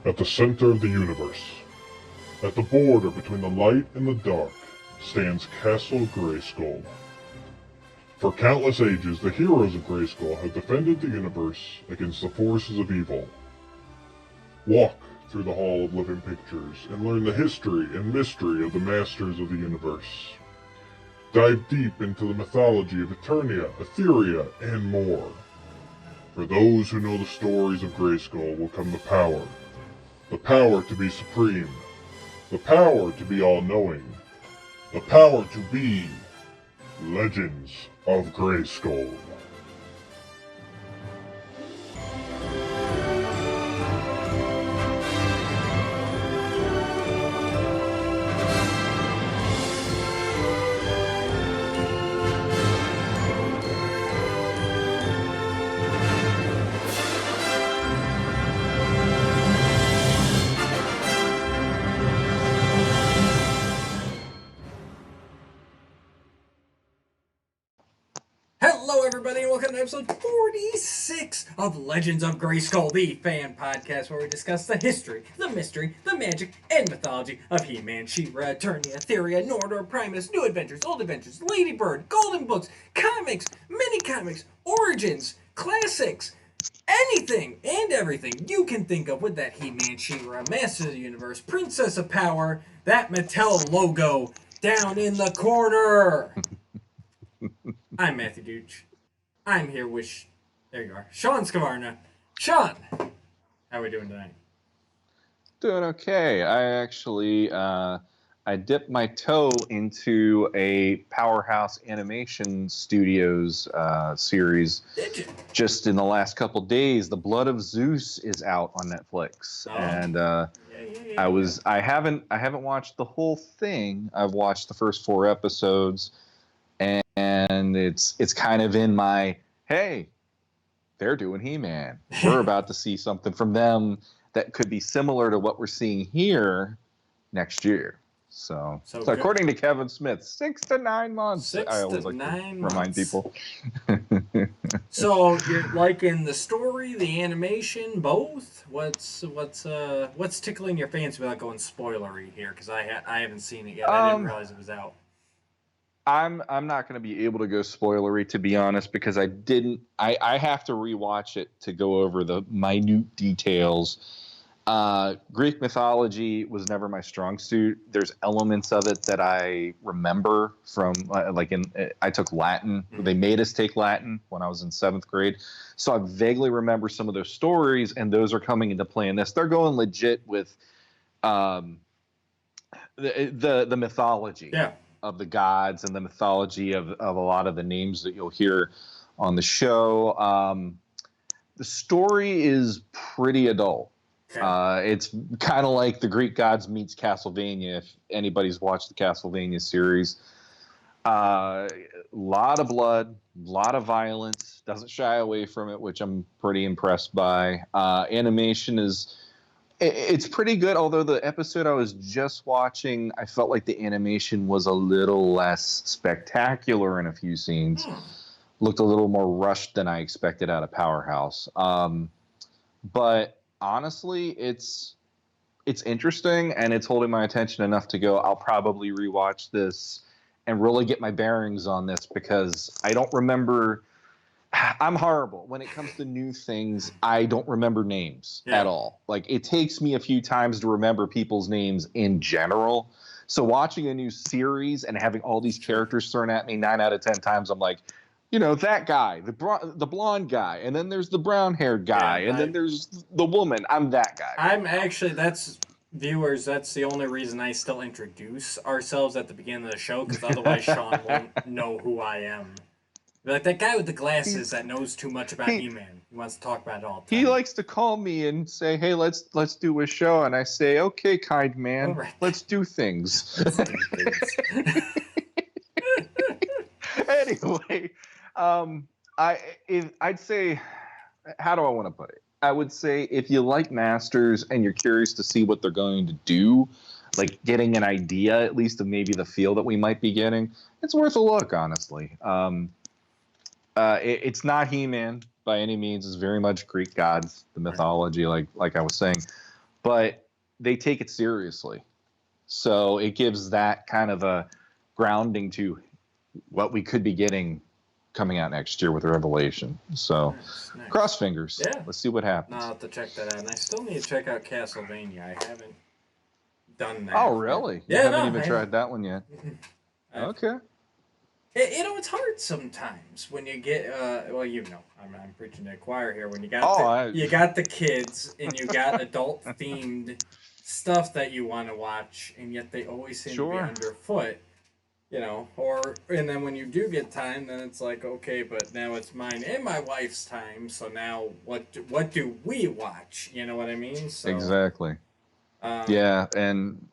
At the center of the universe, at the border between the light and the dark, stands Castle Grayskull. For countless ages, the heroes of Grayskull have defended the universe against the forces of evil. Walk through the Hall of Living Pictures and learn the history and mystery of the Masters of the Universe. Dive deep into the mythology of Eternia, Etheria, and more. For those who know the stories of Grayskull will come the power to be supreme, the power to be all-knowing, the power to be Legends of Grayskull. Hello everybody and welcome to episode 46 of Legends of Grayskull, the fan podcast where we discuss the history, the mystery, the magic, and mythology of He-Man, She-Ra, Eternia, Etheria, Nordor, Primus, New Adventures, Old Adventures, Ladybird, Golden Books, comics, mini-comics, origins, classics, anything and everything you can think of with that He-Man, She-Ra, Masters of the Universe, Princess of Power, that Mattel logo down in the corner. I'm Matthew Dooch. I'm here with, there you are, Shawn Scavarna. Shawn, how are we doing tonight? Doing okay. I actually, I dipped my toe into a Powerhouse Animation Studios series. Did you? Just in the last couple days. The Blood of Zeus is out on Netflix, and I haven't watched the whole thing. I've watched the first 4 episodes. And it's kind of in my, hey, they're doing He-Man. We're about to see something from them that could be similar to what we're seeing here next year. So according to Kevin Smith, 6 to 9 months. I always like to remind people. So you're liking the story, the animation, both? What's tickling your fancy without going spoilery here? Because I haven't seen it yet. I didn't realize it was out. I'm not going to be able to go spoilery, to be honest, because I have to rewatch it to go over the minute details. Greek mythology was never my strong suit. There's elements of it that I remember from, I took Latin. Mm-hmm. They made us take Latin when I was in 7th grade. So I vaguely remember some of those stories, and those are coming into play in this. They're going legit with the mythology. Yeah. Of the gods and the mythology of a lot of the names that you'll hear on the show. The story is pretty adult. Okay. It's kind of like the Greek gods meets Castlevania, if anybody's watched the Castlevania series. Lot of blood, lot of violence, doesn't shy away from it, which I'm pretty impressed by. Animation it's pretty good, although the episode I was just watching, I felt like the animation was a little less spectacular in a few scenes. Looked a little more rushed than I expected out of Powerhouse. But honestly, it's interesting, and it's holding my attention enough to go, I'll probably rewatch this and really get my bearings on this, because I don't remember... I'm horrible. When it comes to new things, I don't remember names at all. Like, it takes me a few times to remember people's names in general. So watching a new series and having all these characters thrown at me 9 out of 10 times, I'm like, that guy, the blonde guy, and then there's the brown-haired guy, and then there's the woman. I'm that guy. That's the only reason I still introduce ourselves at the beginning of the show, because otherwise Shawn won't know who I am. Like that guy with the glasses that knows too much about He-Man. He wants to talk about it all the time. He likes to call me and say, hey, let's do a show. And I say, okay, kind man, right. Let's do things. Anyway, I'd say, how do I want to put it? I would say if you like Masters and you're curious to see what they're going to do, like getting an idea at least of maybe the feel that we might be getting, it's worth a look, honestly. It's not He-Man by any means. It's very much Greek gods, the mythology, like I was saying. but they take it seriously. So it gives that kind of a grounding to what we could be getting coming out next year with Revelation. So Nice. cross fingers. Yeah. Let's see what happens. I'll have to check that out. And I still need to check out Castlevania. I haven't done that. Oh, really? Yeah, you haven't even tried that one yet? Okay. It's hard sometimes when you get, well, I'm preaching to the choir here. When you got you got the kids and you got adult-themed stuff that you want to watch, and yet they always seem to be underfoot. And then when you do get time, then it's like, okay, but now it's mine and my wife's time, so now what do we watch? You know what I mean? So, exactly. Yeah, and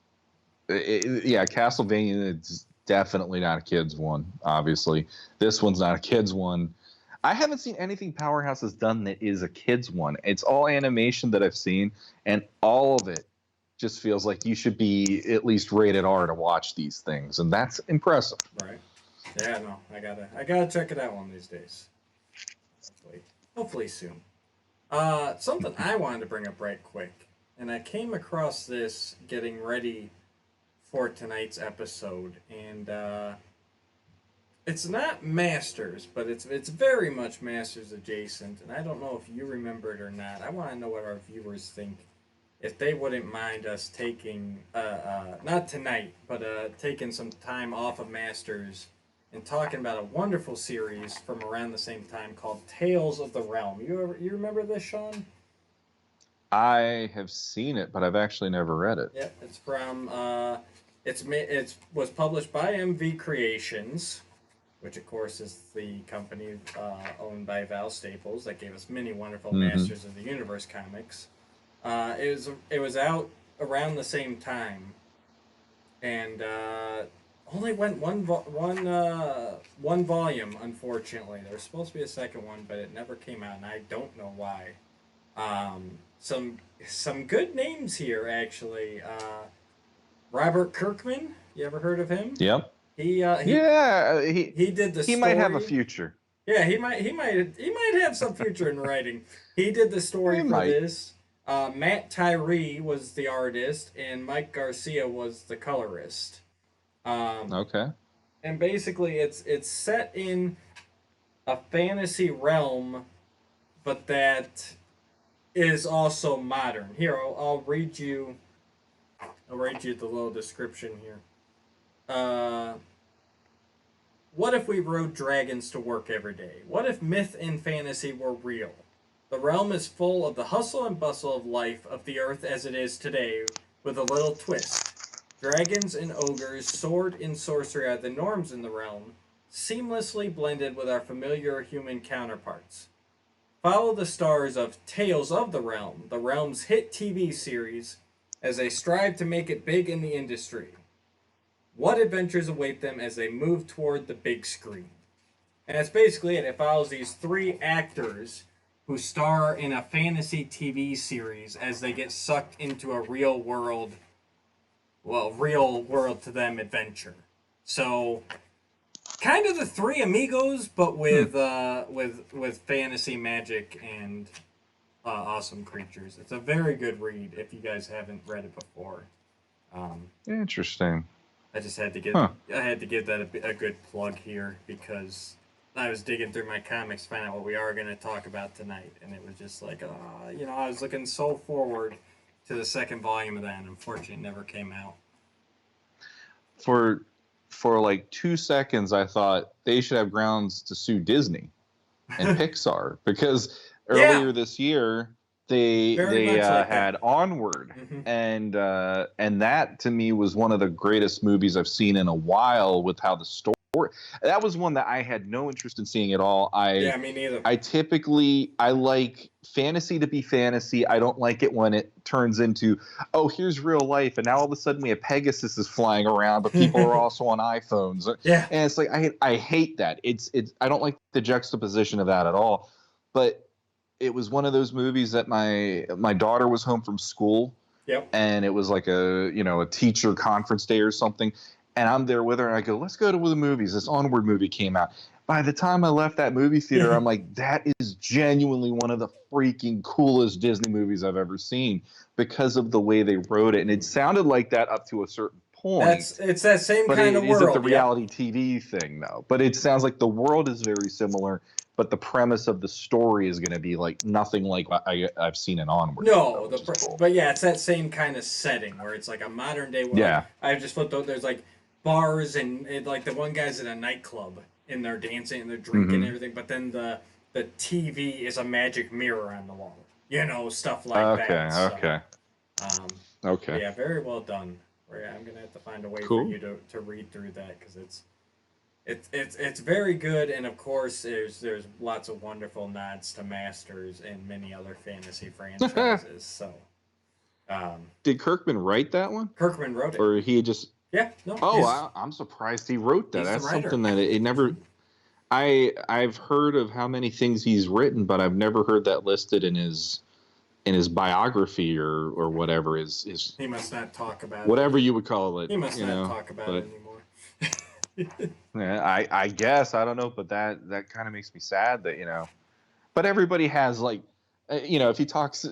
Castlevania is definitely not a kid's one, obviously. This one's not a kid's one. I haven't seen anything Powerhouse has done that is a kid's one. It's all animation that I've seen, and all of it just feels like you should be at least rated R to watch these things, and that's impressive. Right. Yeah, no, I gotta check it out one of these days. Hopefully soon. Something I wanted to bring up right quick, and I came across this getting ready for tonight's episode, and it's not Masters, but it's very much Masters adjacent, and I don't know if you remember it or not. I want to know what our viewers think. If they wouldn't mind us taking, not tonight, but taking some time off of Masters and talking about a wonderful series from around the same time called Tales of the Realm. You remember this, Shawn? I have seen it, but I've actually never read it. Yep, it's from, it was published by MV Creations, which of course is the company owned by Val Staples that gave us many wonderful Masters of the Universe comics. It was out around the same time, and only went one volume. Unfortunately, there was supposed to be a second one, but it never came out, and I don't know why. Some good names here actually. Robert Kirkman, you ever heard of him? Yep. He did the story. He might have a future. Yeah, he might have some future in writing. He did the story for this. Matt Tyree was the artist, and Mike Garcia was the colorist. Okay. And basically, it's set in a fantasy realm, but that is also modern. Here, I'll read you the little description here. What if we rode dragons to work every day? What if myth and fantasy were real? The realm is full of the hustle and bustle of life of the earth as it is today, with a little twist. Dragons and ogres, sword and sorcery are the norms in the realm, seamlessly blended with our familiar human counterparts. Follow the stars of Tales of the realm's hit TV series, as they strive to make it big in the industry. What adventures await them as they move toward the big screen? And that's basically it. It follows these three actors who star in a fantasy TV series as they get sucked into a real world to them adventure. So, kind of the Three Amigos, but with fantasy magic and awesome creatures. It's a very good read if you guys haven't read it before. Interesting. I just had to give that a good plug here because I was digging through my comics to find out what we are going to talk about tonight, and it was just like, I was looking so forward to the second volume of that, and unfortunately, it never came out. For like 2 seconds, I thought they should have grounds to sue Disney and Pixar because earlier this year they had Onward, and that to me was one of the greatest movies I've seen in a while with how the story. That was one that I had no interest in seeing at all. Me neither. I like fantasy to be fantasy. I don't like it when it turns into, oh, here's real life, and now all of a sudden we have Pegasus is flying around, but people are also on iPhones. Yeah, and it's like I hate that. It's I don't like the juxtaposition of that at all. But it was one of those movies that my daughter was home from school. Yep. And it was like a teacher conference day or something. And I'm there with her, and I go, let's go to the movies. This Onward movie came out. by the time I left that movie theater, I'm like, that is genuinely one of the freaking coolest Disney movies I've ever seen because of the way they wrote it. And it sounded like that up to a certain point. It's that same But kind it of isn't the world. Yep. reality TV thing, though. But it sounds like the world is very similar, but the premise of the story is going to be like nothing like I've seen in Onward. No, Cool. but yeah, it's that same kind of setting where it's like a modern day. Yeah. I just flipped out. There's like bars and like the one guy's in a nightclub and they're dancing and they're drinking and everything. But then the TV is a magic mirror on the wall. You know, stuff like that. Okay. Okay. Yeah, very well done. I'm gonna have to find a way Cool. for you to read through that because it's very good, and of course there's lots of wonderful nods to Masters and many other fantasy franchises. So, did Kirkman write that one? Kirkman wrote it, or he just? Yeah, no. I'm surprised he wrote that. That's something that it never. I've heard of how many things he's written, but I've never heard that listed in his biography or whatever is. He must not talk about whatever you would call it. He must not talk about it anymore. Yeah, I guess I don't know, but that kind of makes me sad that but everybody has like, if he talks,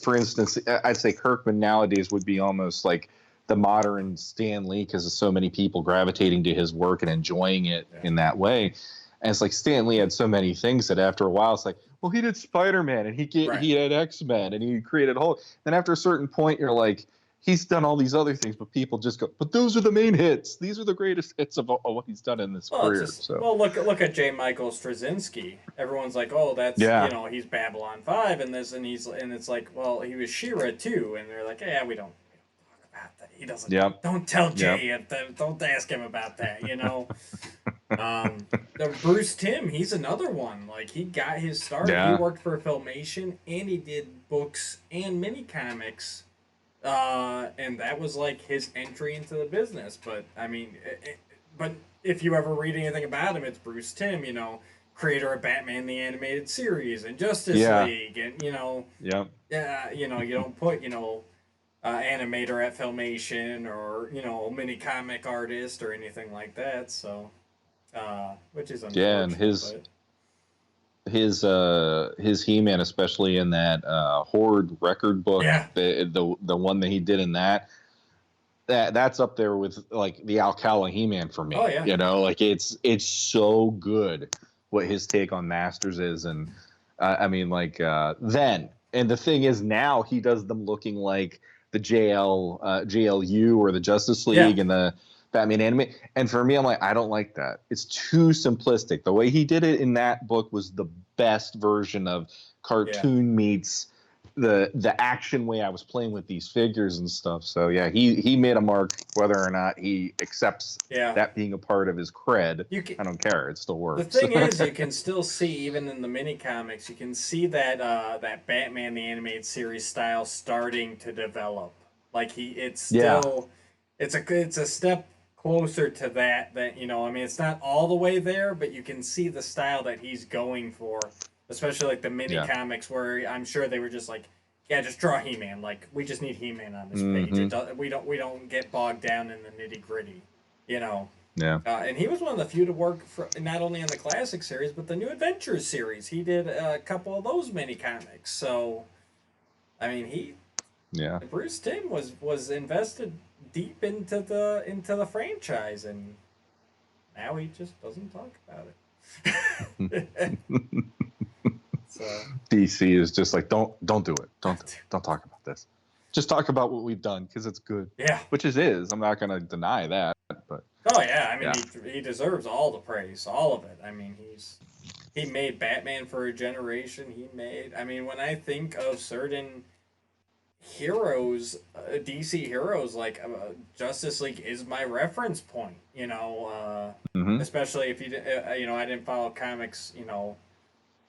for instance, I'd say Kirkman nowadays would be almost like the modern Stan Lee because of so many people gravitating to his work and enjoying it in that way. And it's like Stan Lee had so many things that after a while it's like, well, he did Spider-Man and he had X-Men and he created a whole. Then after a certain point, you're like, he's done all these other things, but people just go, but those are the main hits. These are the greatest hits of what he's done in this career. Look at J. Michael Straczynski. Everyone's like, oh, that's he's Babylon 5 and this, and it's like, well, he was She-Ra too, and they're like, yeah, we don't talk about that. He doesn't. Yep. Don't tell Jay. Don't ask him about that. Bruce Timm, he's another one. Like he got his start. He worked for Filmation, and he did books and mini comics. And that was like his entry into the business. But I mean, but if you ever read anything about him, it's Bruce Timm, creator of Batman the Animated Series and Justice League, and you don't put animator at Filmation or mini comic artist or anything like that. So, which is unfortunate. And his He-Man, especially in that Horde record book, the one that he did in that's up there with like the Alcala He-Man for me. Oh yeah, like it's so good what his take on Masters is, and then, and the thing is now he does them looking like the JLU or the Justice League and the Batman anime. And for me, I'm like, I don't like that. It's too simplistic. The way he did it in that book was the best version of cartoon meets the action way I was playing with these figures and stuff. So yeah, he made a mark whether or not he accepts that being a part of his cred. I don't care. It still works. The thing is, you can still see, even in the mini comics, you can see that that Batman the Animated Series style starting to develop. Like it's still it's a step closer to that it's not all the way there, but you can see the style that he's going for, especially like the mini comics where I'm sure they were just like, just draw He-Man. Like we just need He-Man on this page. We don't get bogged down in the nitty gritty, and he was one of the few to work for not only on the classic series but the New Adventures series. He did a couple of those mini comics. So, I mean, Bruce Timm was invested deep into the franchise, and now he just doesn't talk about it. So DC is just like, don't do it. Don't talk about this. Just talk about what we've done because it's good. Yeah, which it is. I'm not gonna deny that, but he deserves all the praise, all of it. I mean, he made Batman for a generation. When I think of certain heroes, DC heroes, like Justice League is my reference point. Especially if I didn't follow comics,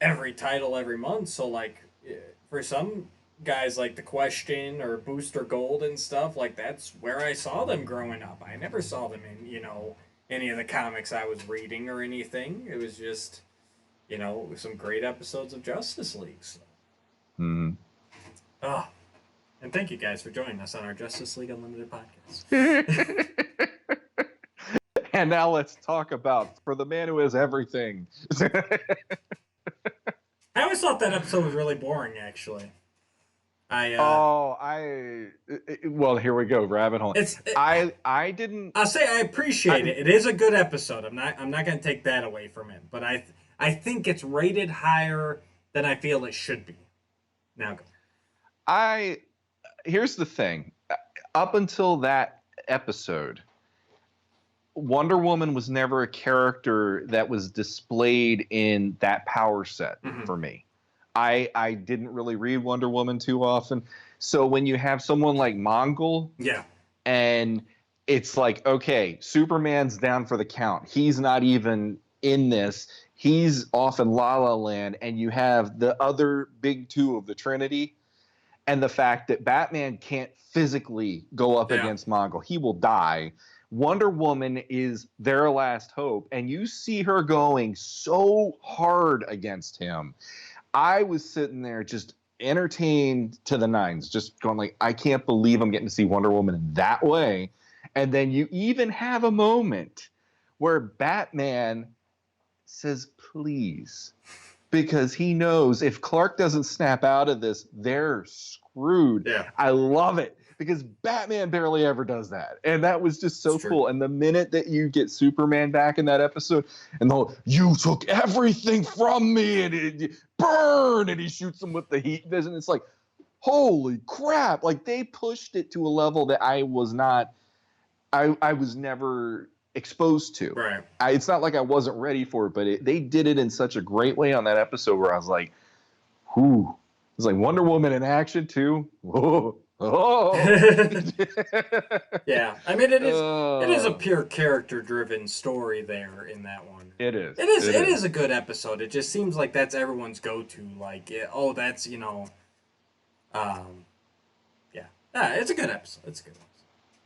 every title every month. So like for some guys like The Question or Booster Gold and stuff, like that's where I saw them growing up. I never saw them in any of the comics I was reading or anything. It was just some great episodes of Justice League. So. And thank you guys for joining us on our Justice League Unlimited podcast. And now let's talk about For the Man Who Has Everything. I always thought that episode was really boring, actually. Well, here we go, rabbit hole. I didn't. I'll say I appreciate it. It is a good episode. I'm not going to take that away from it, but I think it's rated higher than I feel it should be. Now go. Here's the thing. Up until that episode, Wonder Woman was never a character that was displayed in that power set for me. I didn't really read Wonder Woman too often. So when you have someone like Mongol, and it's like, okay, Superman's down for the count. He's not even in this. He's off in La La Land, and you have the other big two of the Trinity, and the fact that Batman can't physically go up against Mongol. He will die. Wonder Woman is their last hope, and you see her going so hard against him. I was sitting there just entertained to the nines, just going like, I can't believe I'm getting to see Wonder Woman in that way. And then you even have a moment where Batman says, please, because he knows if Clark doesn't snap out of this, they're screwed. Yeah. I love it because Batman barely ever does that. And that was just so cool. And the minute that you get Superman back in that episode and the whole, you took everything from me and it burn, and he shoots him with the heat vision. It's like, holy crap. Like they pushed it to a level that I was never exposed to. Right. It's not like I wasn't ready for it, but they did it in such a great way on that episode where I was like, whoo. It's like Wonder Woman in action too. Whoa. Oh. Yeah. I mean, it is a pure character-driven story there in that one. It is. It is a good episode. It just seems like that's everyone's go-to. Like, that's, yeah. It's a good episode. It's a good episode.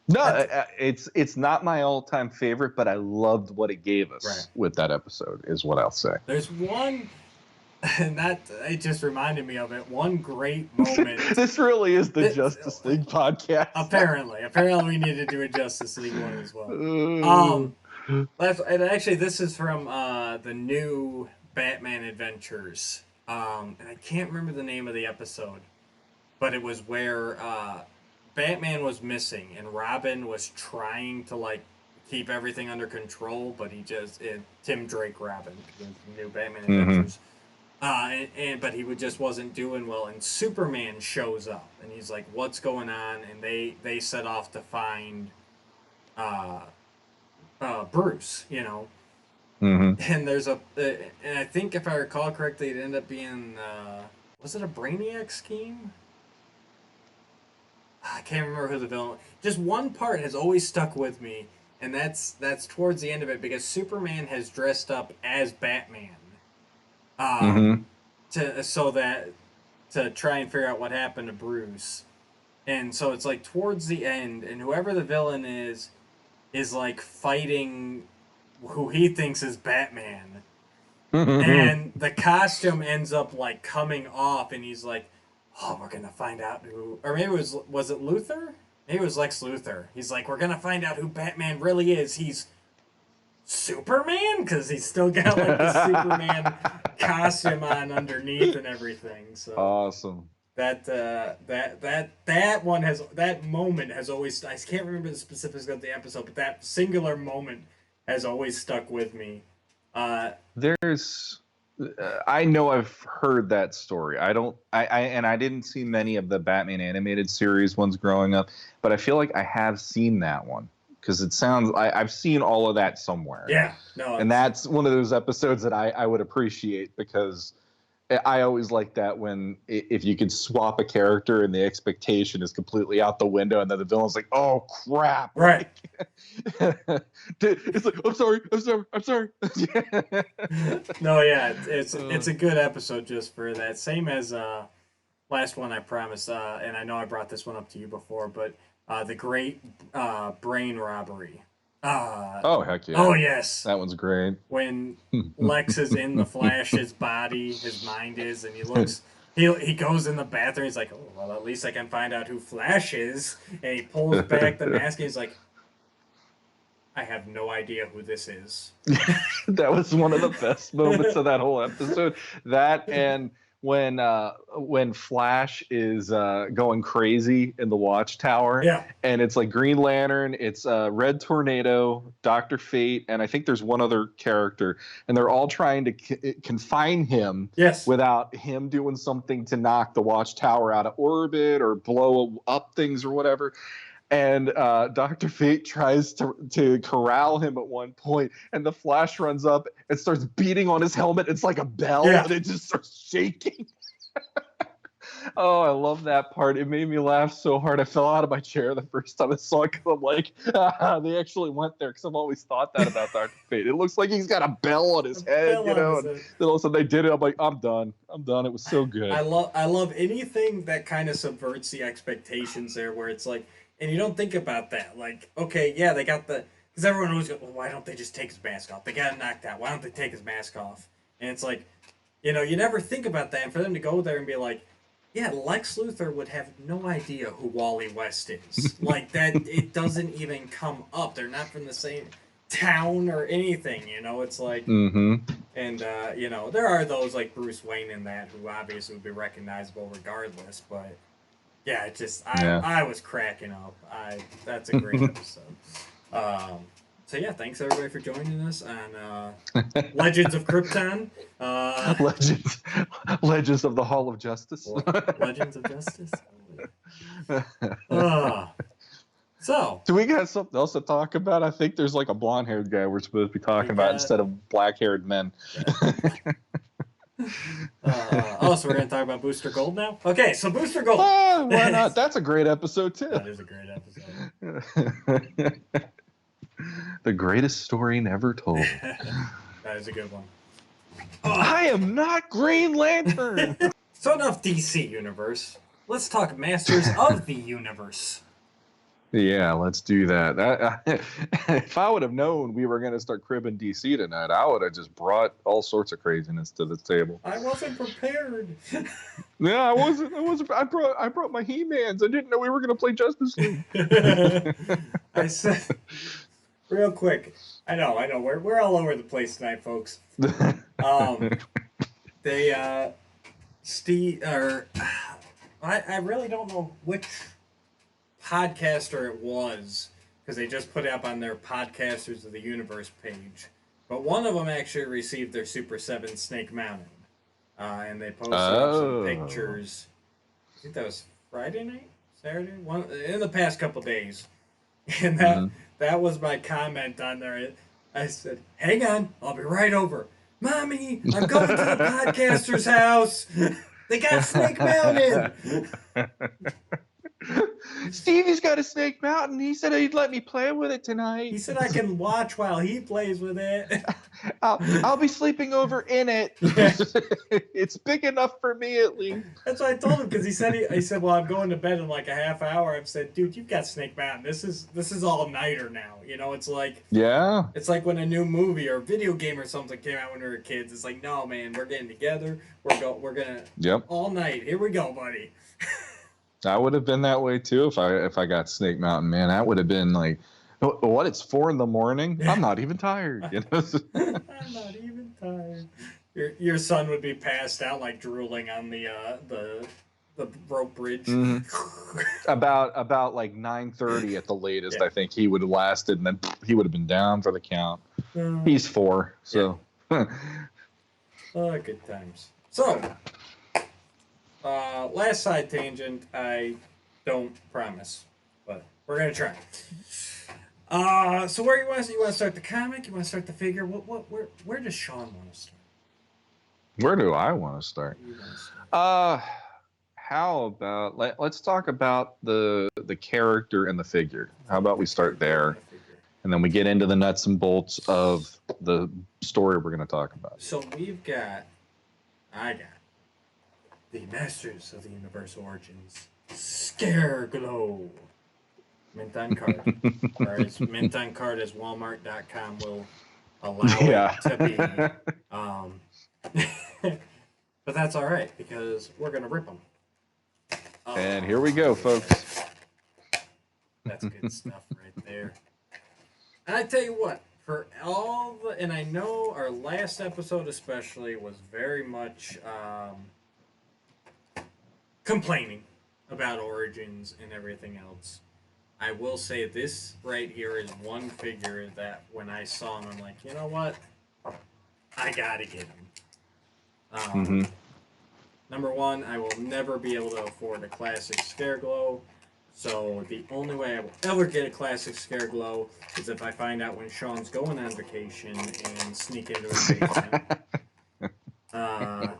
No, it's not my all-time favorite, but I loved what it gave us with that episode, is what I'll say. There's one, and it just reminded me of it, one great moment. This really is the Justice League podcast. Apparently we need to do a Justice League one as well. And actually, this is from the new Batman Adventures. And I can't remember the name of the episode, but it was where Batman was missing and Robin was trying to keep everything under control, but Tim Drake Robin, the new Batman Adventures. But he just wasn't doing well, and Superman shows up and he's like, what's going on? And they set off to find Bruce, and there's and I think if I recall correctly, it ended up being was it a Brainiac scheme? I can't remember who the villain. Just one part has always stuck with me, and that's towards the end of it, because Superman has dressed up as Batman, to try and figure out what happened to Bruce, and so it's like towards the end, and whoever the villain is like fighting who he thinks is Batman, and the costume ends up coming off, and he's like, oh, we're gonna find out who, or maybe was it Luthor? Maybe it was Lex Luthor. He's like, we're gonna find out who Batman really is. He's Superman, because he's still got the Superman costume on underneath and everything. So awesome. That moment has always, I can't remember the specifics of the episode, but that singular moment has always stuck with me. I know I've heard that story. I didn't see many of the Batman animated series ones growing up, but I feel like I have seen that one, because it sounds, I've seen all of that somewhere. Yeah, no, and that's one of those episodes that I would appreciate, because I always like that when if you could swap a character and the expectation is completely out the window, and then the villain's like, "Oh crap!" Right. It's like, I'm sorry. No, yeah, it's a good episode just for that. Same as last one, I promise. And I know I brought this one up to you before, but the Great Brain Robbery. Oh heck yeah! Oh yes, that one's great. When Lex is in the Flash's body, his mind is, and he looks. He goes in the bathroom. He's like, oh, well, at least I can find out who Flash is. And he pulls back the mask. And he's like, I have no idea who this is. That was one of the best moments of that whole episode. That and when Flash is going crazy in the Watchtower, Yeah. and it's like Green Lantern, it's Red Tornado, Doctor Fate, and I think there's one other character, and they're all trying to confine him. Yes. Without him doing something to knock the Watchtower out of orbit or blow up things or whatever. And Dr. Fate tries to corral him at one point, and the Flash runs up and starts beating on his helmet. It's like a bell, and it just starts shaking. Oh, I love that part. It made me laugh so hard. I fell out of my chair the first time I saw it, because I'm like, they actually went there, because I've always thought that about Dr. Fate. It looks like he's got a bell on his head, you know? And then all of a sudden they did it. I'm like, I'm done. It was so good. I love anything that kind of subverts the expectations there, where it's like, and you don't think about that. Like, okay, yeah, they got the... Because everyone always goes, well, why don't they just take his mask off? They got him knocked out. Why don't they take his mask off? And it's like, you know, you never think about that. And for them to go there and be like, yeah, Lex Luthor would have no idea who Wally West is. Like, that, it doesn't even come up. They're not from the same town or anything, you know? It's like... Mm-hmm. And, you know, there are those like Bruce Wayne in that who obviously would be recognizable regardless, but... Yeah, it just I was cracking up. That's a great episode. So yeah, thanks everybody for joining us on Legends of Krypton. Legends of the Hall of Justice. Legends of Justice. So do we got something else to talk about? I think there's like a blonde-haired guy we're supposed to be talking about instead of black-haired men. So we're going to talk about Booster Gold now? Okay, so Booster Gold. Why not? That's a great episode, too. That is a great episode. The greatest story never told. That is a good one. I am not Green Lantern! So enough DC Universe. Let's talk Masters of the Universe. Yeah, let's do that. If I would have known we were going to start cribbing DC tonight, I would have just brought all sorts of craziness to the table. I wasn't prepared. Yeah, I wasn't. I brought my He-Mans. I didn't know we were going to play Justice League. I said, real quick. I know. We're all over the place tonight, folks. Steve, or I really don't know which podcaster it was, because they just put it up on their Podcasters of the Universe page, but one of them actually received their Super 7 Snake Mountain, and they posted up some pictures. I think that was Friday night, Saturday, in the past couple days, and that was my comment on there. I said, hang on, I'll be right over. Mommy, I'm going to the podcaster's house. They got Snake Mountain. Stevie's got a Snake Mountain. He said he'd let me play with it tonight. He said I can watch while he plays with it. I'll be sleeping over in it. It's big enough for me, at least. That's what I told him, because he said, well, I'm going to bed in like a half hour. I've said, dude, you've got Snake Mountain. This is all nighter now. You know, it's like, yeah. It's like when a new movie or video game or something came out when we were kids. It's like, no, man, we're getting together. We're gonna all night. Here we go, buddy. I would have been that way too if I got Snake Mountain, man. That would have been like, what? It's 4 a.m. I'm not even tired. You know? I'm not even tired. Your son would be passed out, like drooling on the rope bridge. Mm-hmm. about like 9:30 at the latest. I think he would have lasted, and then he would have been down for the count. He's 4, so. Yeah. Good times. So. Last side tangent, I don't promise, but we're gonna try. So where you want to start the comic? You want to start the figure? Where does Shawn want to start? Where do I want to start? How about let's talk about the character and the figure. How about we start there, and then we get into the nuts and bolts of the story we're going to talk about. So I got the Masters of the Universe Origins, Scareglow. Mint on card. Or it's mint on card, as Walmart.com will allow it to be. But that's all right, because we're going to rip them. And here we go, folks. That's good stuff right there. I tell you what, for all the, and I know our last episode especially was very much complaining about Origins and everything else. I will say this right here is one figure that when I saw him, I'm like, you know what? I gotta get him. Mm-hmm. Number one, I will never be able to afford a classic Scareglow. So the only way I will ever get a classic Scareglow is if I find out when Shawn's going on vacation and sneak into his basement. And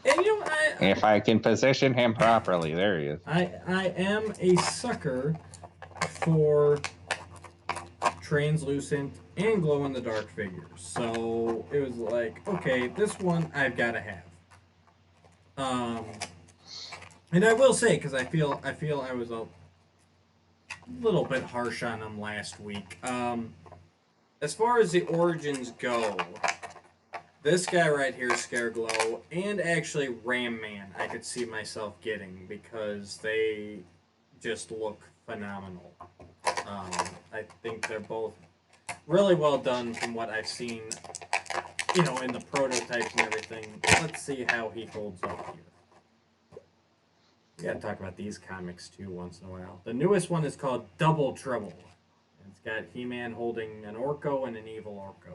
you know, If I can position him properly, there he is. I am a sucker for translucent and glow in the dark figures. So it was like, okay, this one I've got to have. And I will say, because I feel I was a little bit harsh on him last week. As far as the origins go, this guy right here, Scareglow, and actually Ram Man, I could see myself getting because they just look phenomenal. I think they're both really well done from what I've seen, you know, in the prototypes and everything. Let's see how he holds up here. We gotta talk about these comics too once in a while. The newest one is called Double Trouble. It's got He-Man holding an Orko and an evil Orko.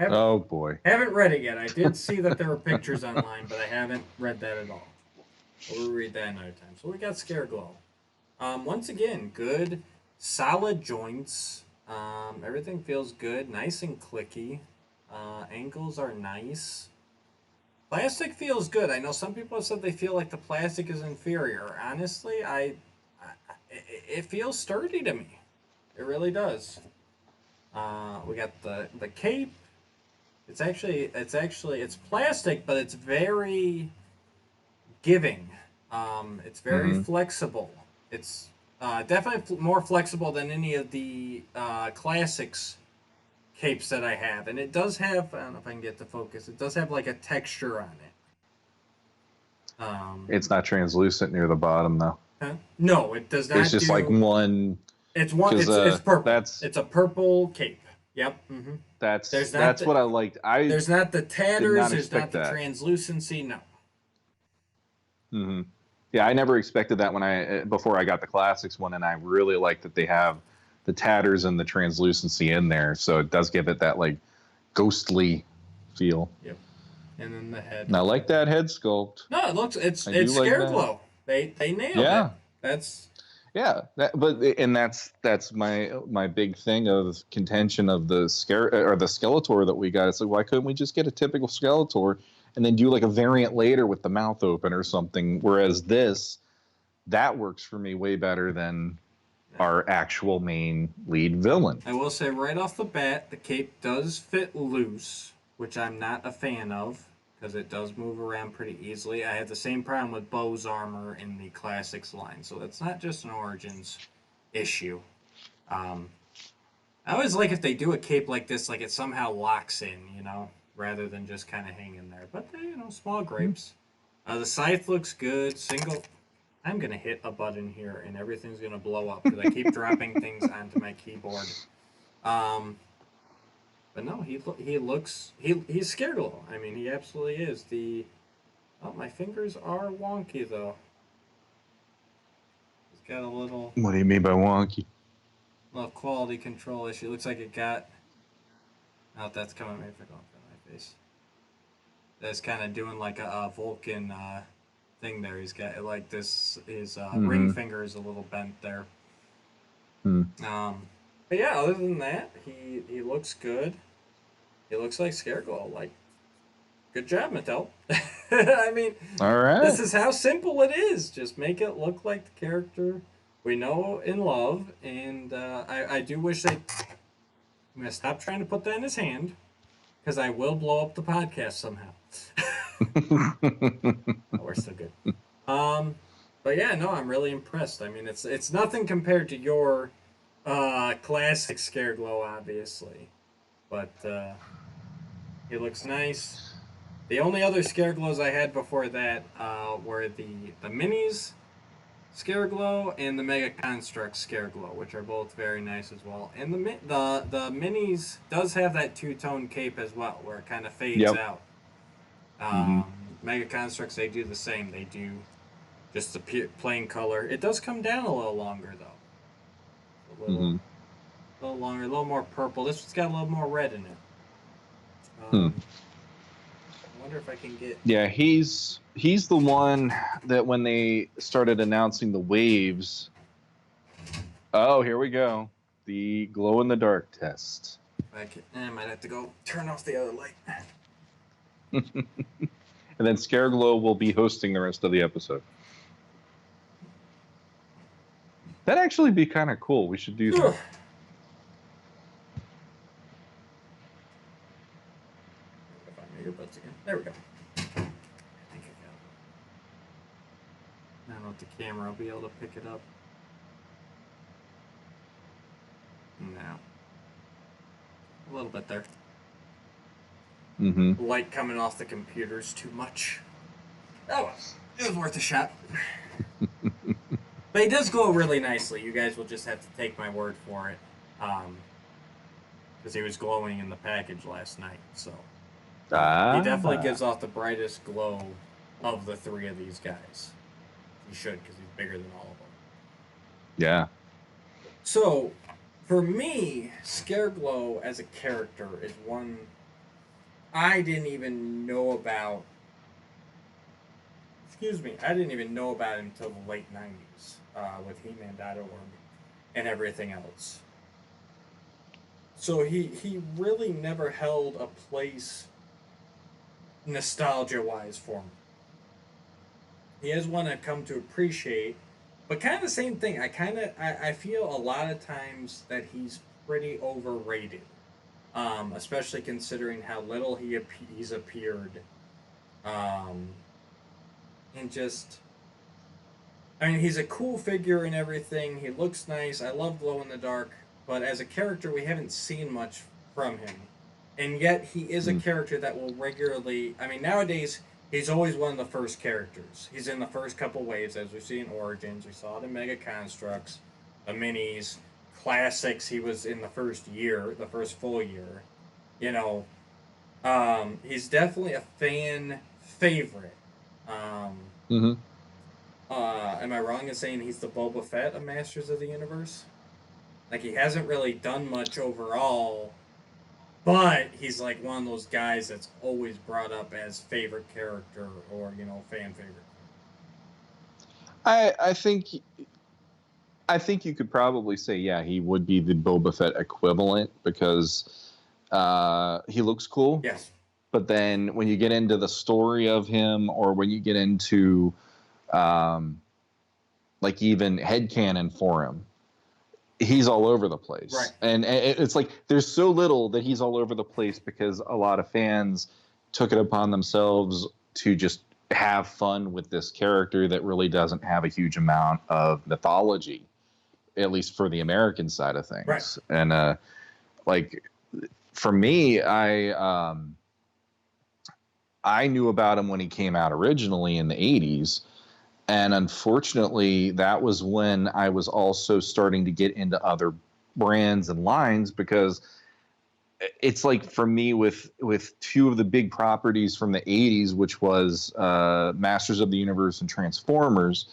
Oh boy. Haven't read it yet. I did see that there were pictures online, but I haven't read that at all. We'll read that another time. So we got Scareglow. Once again, good, solid joints. Everything feels good, nice and clicky. Ankles are nice. Plastic feels good. I know some people have said they feel like the plastic is inferior. Honestly, it feels sturdy to me. It really does. We got the cape. It's plastic, but it's very giving. It's very flexible. It's definitely more flexible than any of the classics capes that I have, and it does have. I don't know if I can get the focus. It does have like a texture on it. It's not translucent near the bottom though. Huh? No, it does not. It's just like one. It's one. It's purple. That's it's a purple cape. Yep. Mm-hmm. That's what I liked. There's not the tatters. There's not the that. translucency. No. Mm-hmm. Yeah, I never expected that before I got the classics one, and I really like that they have the tatters and the translucency in there, so it does give it that like ghostly feel. Yep. And then the head. And I like that head sculpt. No, it's Scareglow. They nailed it. That's that's my big thing of contention of the the Skeletor that we got. It's like, why couldn't we just get a typical Skeletor and then do like a variant later with the mouth open or something? Whereas that works for me way better than our actual main lead villain. I will say right off the bat, the cape does fit loose, which I'm not a fan of because it does move around pretty easily. I had the same problem with Bo's armor in the Classics line, so it's not just an Origins issue. I always like if they do a cape like this, like it somehow locks in, you know, rather than just kind of hanging there. But, you know, small grapes. The scythe looks good. I'm going to hit a button here and everything's going to blow up because I keep dropping things onto my keyboard. But no, he's Scareglow. I mean, he absolutely is. My fingers are wonky, though. He's got a little... What do you mean by wonky? Little quality control issue. Looks like it got... Oh, that's coming right from my face. That's kind of doing like a Vulcan thing there. He's got like this. His ring finger is a little bent there. But yeah, other than that, he looks good. He looks like Scareglow. Like, good job, Mattel. I mean, all right. This is how simple it is. Just make it look like the character we know and love. And I do wish they... I'm going to stop trying to put that in his hand, because I will blow up the podcast somehow. We're still good. But yeah, no, I'm really impressed. I mean, it's nothing compared to your classic Scareglow, obviously. But he looks nice. The only other Scareglows I had before that were the minis. Scareglow and the Mega Construct Scareglow, which are both very nice as well. And the minis does have that two-tone cape as well, where it kind of fades Yep. out. Mm-hmm. Mega Constructs, they do the same. They do just the plain color. It does come down a little longer though. Mm-hmm. A little longer, a little more purple. This one's got a little more red in it. Hmm. I wonder if I can get. Yeah, he's the one that when they started announcing the waves. Oh, here we go. The glow in the dark test. I might have to go turn off the other light. And then Scareglow will be hosting the rest of the episode. That'd actually be kind of cool. We should do that. Ugh. Find my earbuds again. There we go. I think I got it. I don't know if the camera will be able to pick it up. No. A little bit there. Mm-hmm. Light coming off the computer's too much. Oh well. It was worth a shot. But it does glow really nicely. You guys will just have to take my word for it. Because he was glowing in the package last night. So he definitely gives off the brightest glow of the three of these guys. He should, because he's bigger than all of them. Yeah. So, for me, Scareglow as a character is one I didn't even know about. Excuse me, I didn't even know about him until the late 90s with He-Man.org and everything else. So he really never held a place nostalgia-wise for me. He is one I've come to appreciate, but kind of the same thing. I feel a lot of times that he's pretty overrated, especially considering how little he's appeared, and just. I mean, he's a cool figure and everything. He looks nice. I love glow in the dark, but as a character, we haven't seen much from him, and yet he is a character that will regularly. I mean, nowadays. He's always one of the first characters. He's in the first couple waves, as we see in Origins. We saw it in Mega Constructs, the minis, classics. He was in the first year, the first full year. You know, he's definitely a fan favorite. Am I wrong in saying he's the Boba Fett of Masters of the Universe? Like, he hasn't really done much overall. But he's like one of those guys that's always brought up as favorite character or, fan favorite. I think you could probably say, yeah, he would be the Boba Fett equivalent because he looks cool. Yes. But then when you get into the story of him, or when you get into like even headcanon for him, he's all over the place. Right. And it's like there's so little that he's all over the place because a lot of fans took it upon themselves to just have fun with this character that really doesn't have a huge amount of mythology, at least for the American side of things. Right. And like for me, I knew about him when he came out originally in the 80s. And unfortunately, that was when I was also starting to get into other brands and lines, because it's like for me with two of the big properties from the 80s, which was Masters of the Universe and Transformers.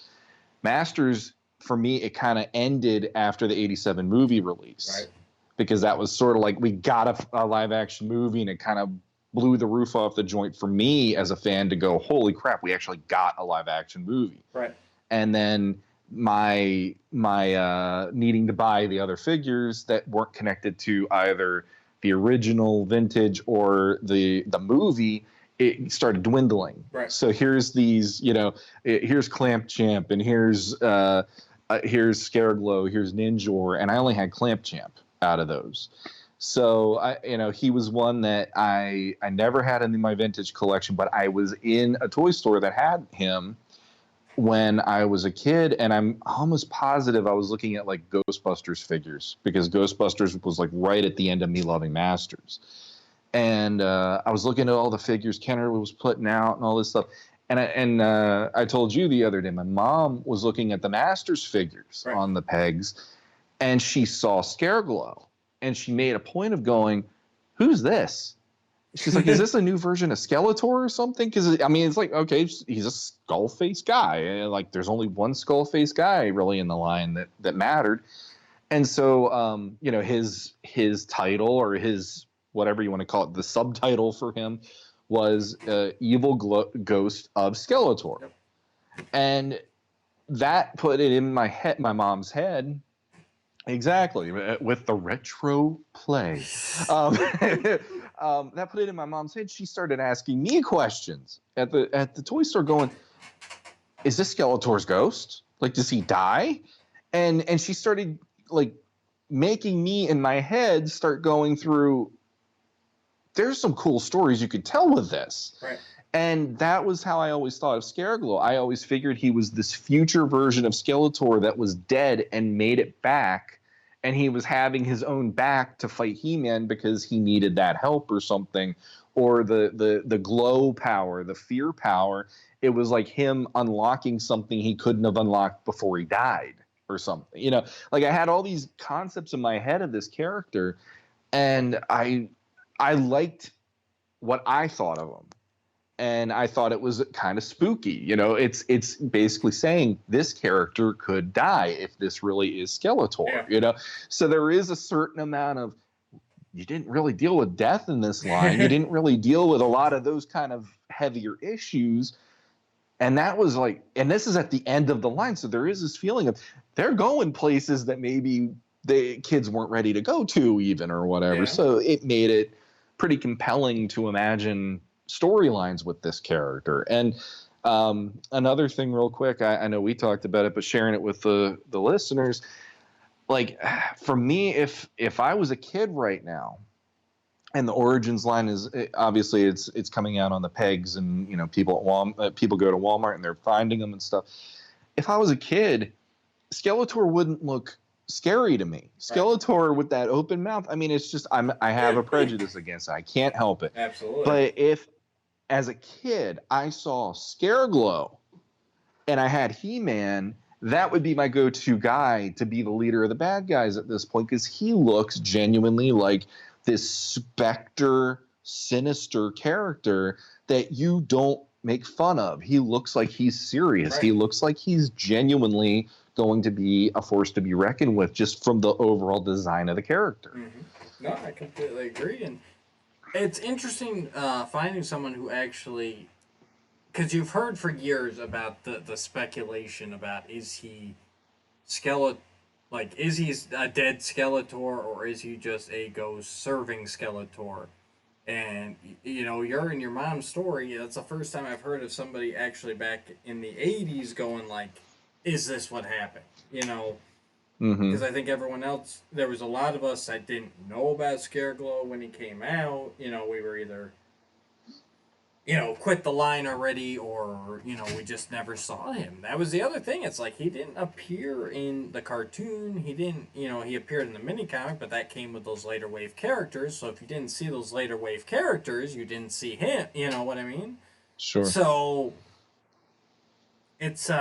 Masters, for me, it kind of ended after the 87 movie release. Right. Because that was sort of like we got a live action movie, and it kind of blew the roof off the joint for me as a fan to go, holy crap, we actually got a live action movie. Right. And then my needing to buy the other figures that weren't connected to either the original vintage or the movie, it started dwindling. Right. So here's these, here's Clamp Champ, and here's Scareglow, here's Ninjor, and I only had Clamp Champ out of those. So he was one that I never had in my vintage collection, but I was in a toy store that had him when I was a kid, and I'm almost positive I was looking at like Ghostbusters figures, because Ghostbusters was like right at the end of me loving Masters. And I was looking at all the figures Kenner was putting out and all this stuff, I told you the other day, my mom was looking at the Masters figures Right. on the pegs, and she saw Scareglow, and she made a point of going, "Who's this?" She's like, "Is this a new version of Skeletor or something?" Because I mean, it's like, okay, he's a skull face guy, and like, there's only one skull face guy really in the line that mattered. And so, you know, his title, or his whatever you want to call it, the subtitle for him was Evil Ghost of Skeletor. Yep. And that put it in my mom's head. Exactly, with the retro play. That put it in my mom's head. She started asking me questions at the toy store, going, "Is this Skeletor's ghost? Like, does he die?" And she started like making me in my head start going through. There's some cool stories you could tell with this. Right. And that was how I always thought of Scareglow. I always figured he was this future version of Skeletor that was dead and made it back. And he was having his own back to fight He-Man because he needed that help or something. Or the glow power, the fear power. It was like him unlocking something he couldn't have unlocked before he died or something. You know, like I had all these concepts in my head of this character. And I liked what I thought of him. And I thought it was kind of spooky. You know, it's basically saying this character could die if this really is Skeletor. Yeah. You know, so there is a certain amount of, you didn't really deal with death in this line. You didn't really deal with a lot of those kind of heavier issues. And that was like, and this is at the end of the line. So there is this feeling of they're going places that maybe the kids weren't ready to go to even, or whatever. Yeah. So it made it pretty compelling to imagine storylines with this character. And another thing real quick, I know we talked about it, but sharing it with the listeners, like for me, if I was a kid right now, and the Origins line is obviously it's coming out on the pegs, and you know, people go to Walmart and they're finding them and stuff. If I was a kid, Skeletor wouldn't look scary to me. Skeletor with that open mouth, I mean, it's just I have a prejudice against it. I can't help it. Absolutely. But if as a kid I saw Scareglow and I had He-Man, that would be my go-to guy to be the leader of the bad guys at this point, because he looks genuinely like this specter, sinister character that you don't make fun of. He looks like he's serious. Right. He looks like he's genuinely going to be a force to be reckoned with, just from the overall design of the character. Mm-hmm. No, I completely agree. And it's interesting finding someone who actually, because you've heard for years about the speculation about, is he is he a dead Skeletor, or is he just a ghost serving Skeletor? And you know, you're in your mom's story. That's the first time I've heard of somebody actually back in the '80s going like, "Is this what happened?" You know, because I think everyone else, there was a lot of us that didn't know about Scareglow when he came out. You know, we were either, you know, quit the line already, or, you know, we just never saw him. That was the other thing. It's like, he didn't appear in the cartoon. He didn't, you know, he appeared in the mini comic, but that came with those later wave characters. So if you didn't see those later wave characters, you didn't see him. You know what I mean? Sure. So it's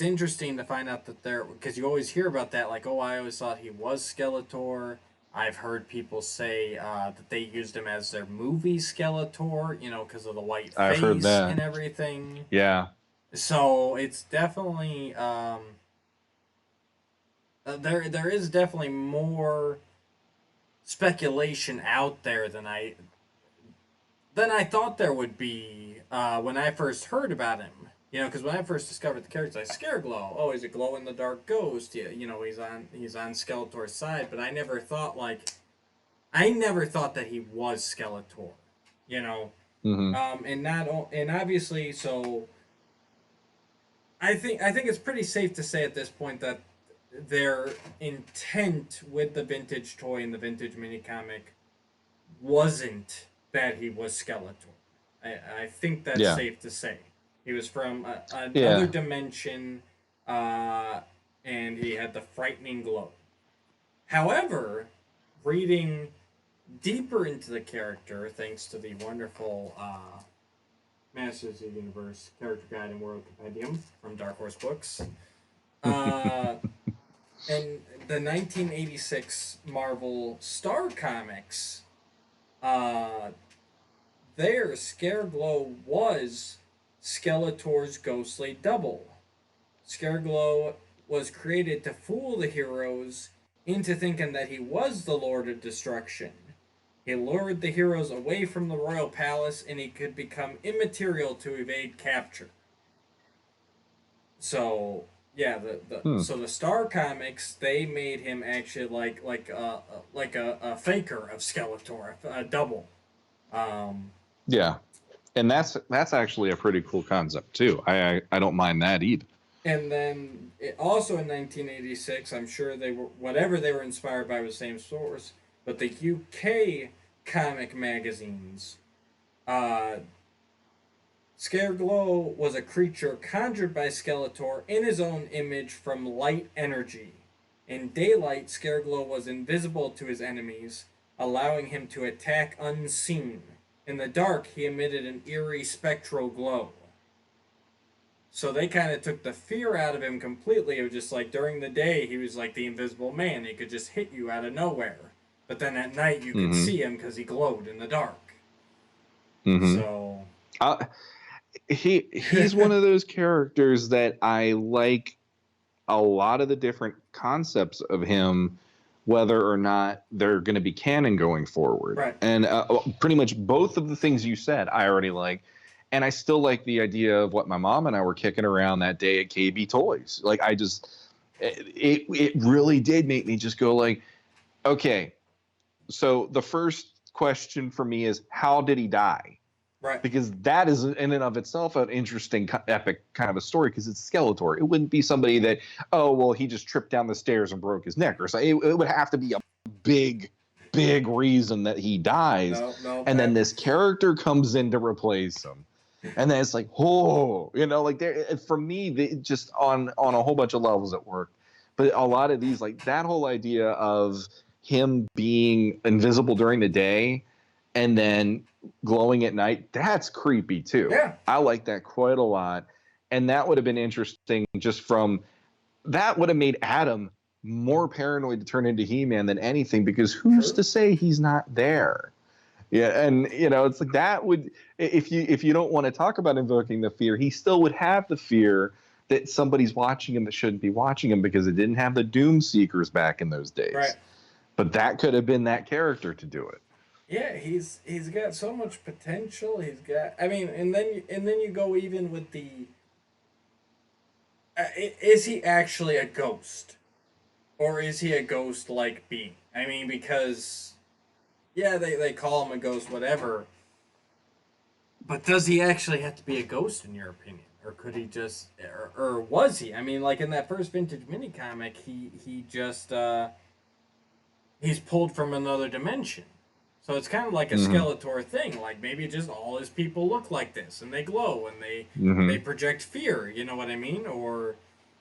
interesting to find out that because you always hear about that, like, oh, I always thought he was Skeletor. I've heard people say that they used him as their movie Skeletor, you know, because of the white I've heard face that. and everything. Yeah. So it's definitely there is definitely more speculation out there than I thought there would be when I first heard about him. You know, because when I first discovered the character, like Scareglow, oh, he's a glow in the dark ghost. Yeah, you know, he's on Skeletor's side, but I never thought that he was Skeletor. You know, and obviously, so I think it's pretty safe to say at this point that their intent with the vintage toy and the vintage mini comic wasn't that he was Skeletor. I think that's safe to say. He was from another dimension, and he had the frightening glow. However, reading deeper into the character, thanks to the wonderful Masters of the Universe Character Guide and World Compendium from Dark Horse Books. In the 1986 Marvel Star Comics, there Scareglow was Skeletor's ghostly double. Scareglow was created to fool the heroes into thinking that he was the Lord of Destruction. He lured the heroes away from the royal palace, and he could become immaterial to evade capture. So yeah, so the Star Comics, they made him actually like a faker of Skeletor, a double. Yeah, and that's actually a pretty cool concept too. I don't mind that either. And then also in 1986, I'm sure they were whatever they were inspired by was the same source, but the UK comic magazines. Scareglow was a creature conjured by Skeletor in his own image from light energy. In daylight, Scareglow was invisible to his enemies, allowing him to attack unseen. In the dark, he emitted an eerie spectral glow. So they kind of took the fear out of him completely. It was just like during the day, he was like the invisible man. He could just hit you out of nowhere. But then at night, you could see him because he glowed in the dark. So... he's one of those characters that I like a lot of the different concepts of him, whether or not they're going to be canon going forward. Right. And pretty much both of the things you said, I already like. And I still like the idea of what my mom and I were kicking around that day at KB Toys. Like, it really did make me just go like, okay, so the first question for me is, how did he die? Right. Because that is in and of itself an interesting, epic kind of a story, because it's Skeletor. It wouldn't be somebody that, oh, well, he just tripped down the stairs and broke his neck or something. It would have to be a big reason that he dies. And then this character comes in to replace him. And then it's like, oh, like for me, just on a whole bunch of levels it worked. But a lot of these, like that whole idea of him being invisible during the day and then glowing at night, that's creepy too. Yeah. I like that quite a lot. And that would have been interesting that would have made Adam more paranoid to turn into He-Man than anything, because who's to say he's not there? Yeah, and it's like that would, if you don't want to talk about invoking the fear, he still would have the fear that somebody's watching him that shouldn't be watching him, because it didn't have the Doom Seekers back in those days. Right. But that could have been that character to do it. Yeah, he's got so much potential. He's got, I mean, and then you go even with the. Is he actually a ghost, or is he a ghost-like being? I mean, because, yeah, they call him a ghost, whatever. But does he actually have to be a ghost in your opinion, or could he just, or was he? I mean, like in that first vintage mini comic, he just he's pulled from another dimension. So it's kind of like a Skeletor thing. Like maybe just all his people look like this, and they glow, and they project fear. You know what I mean? Or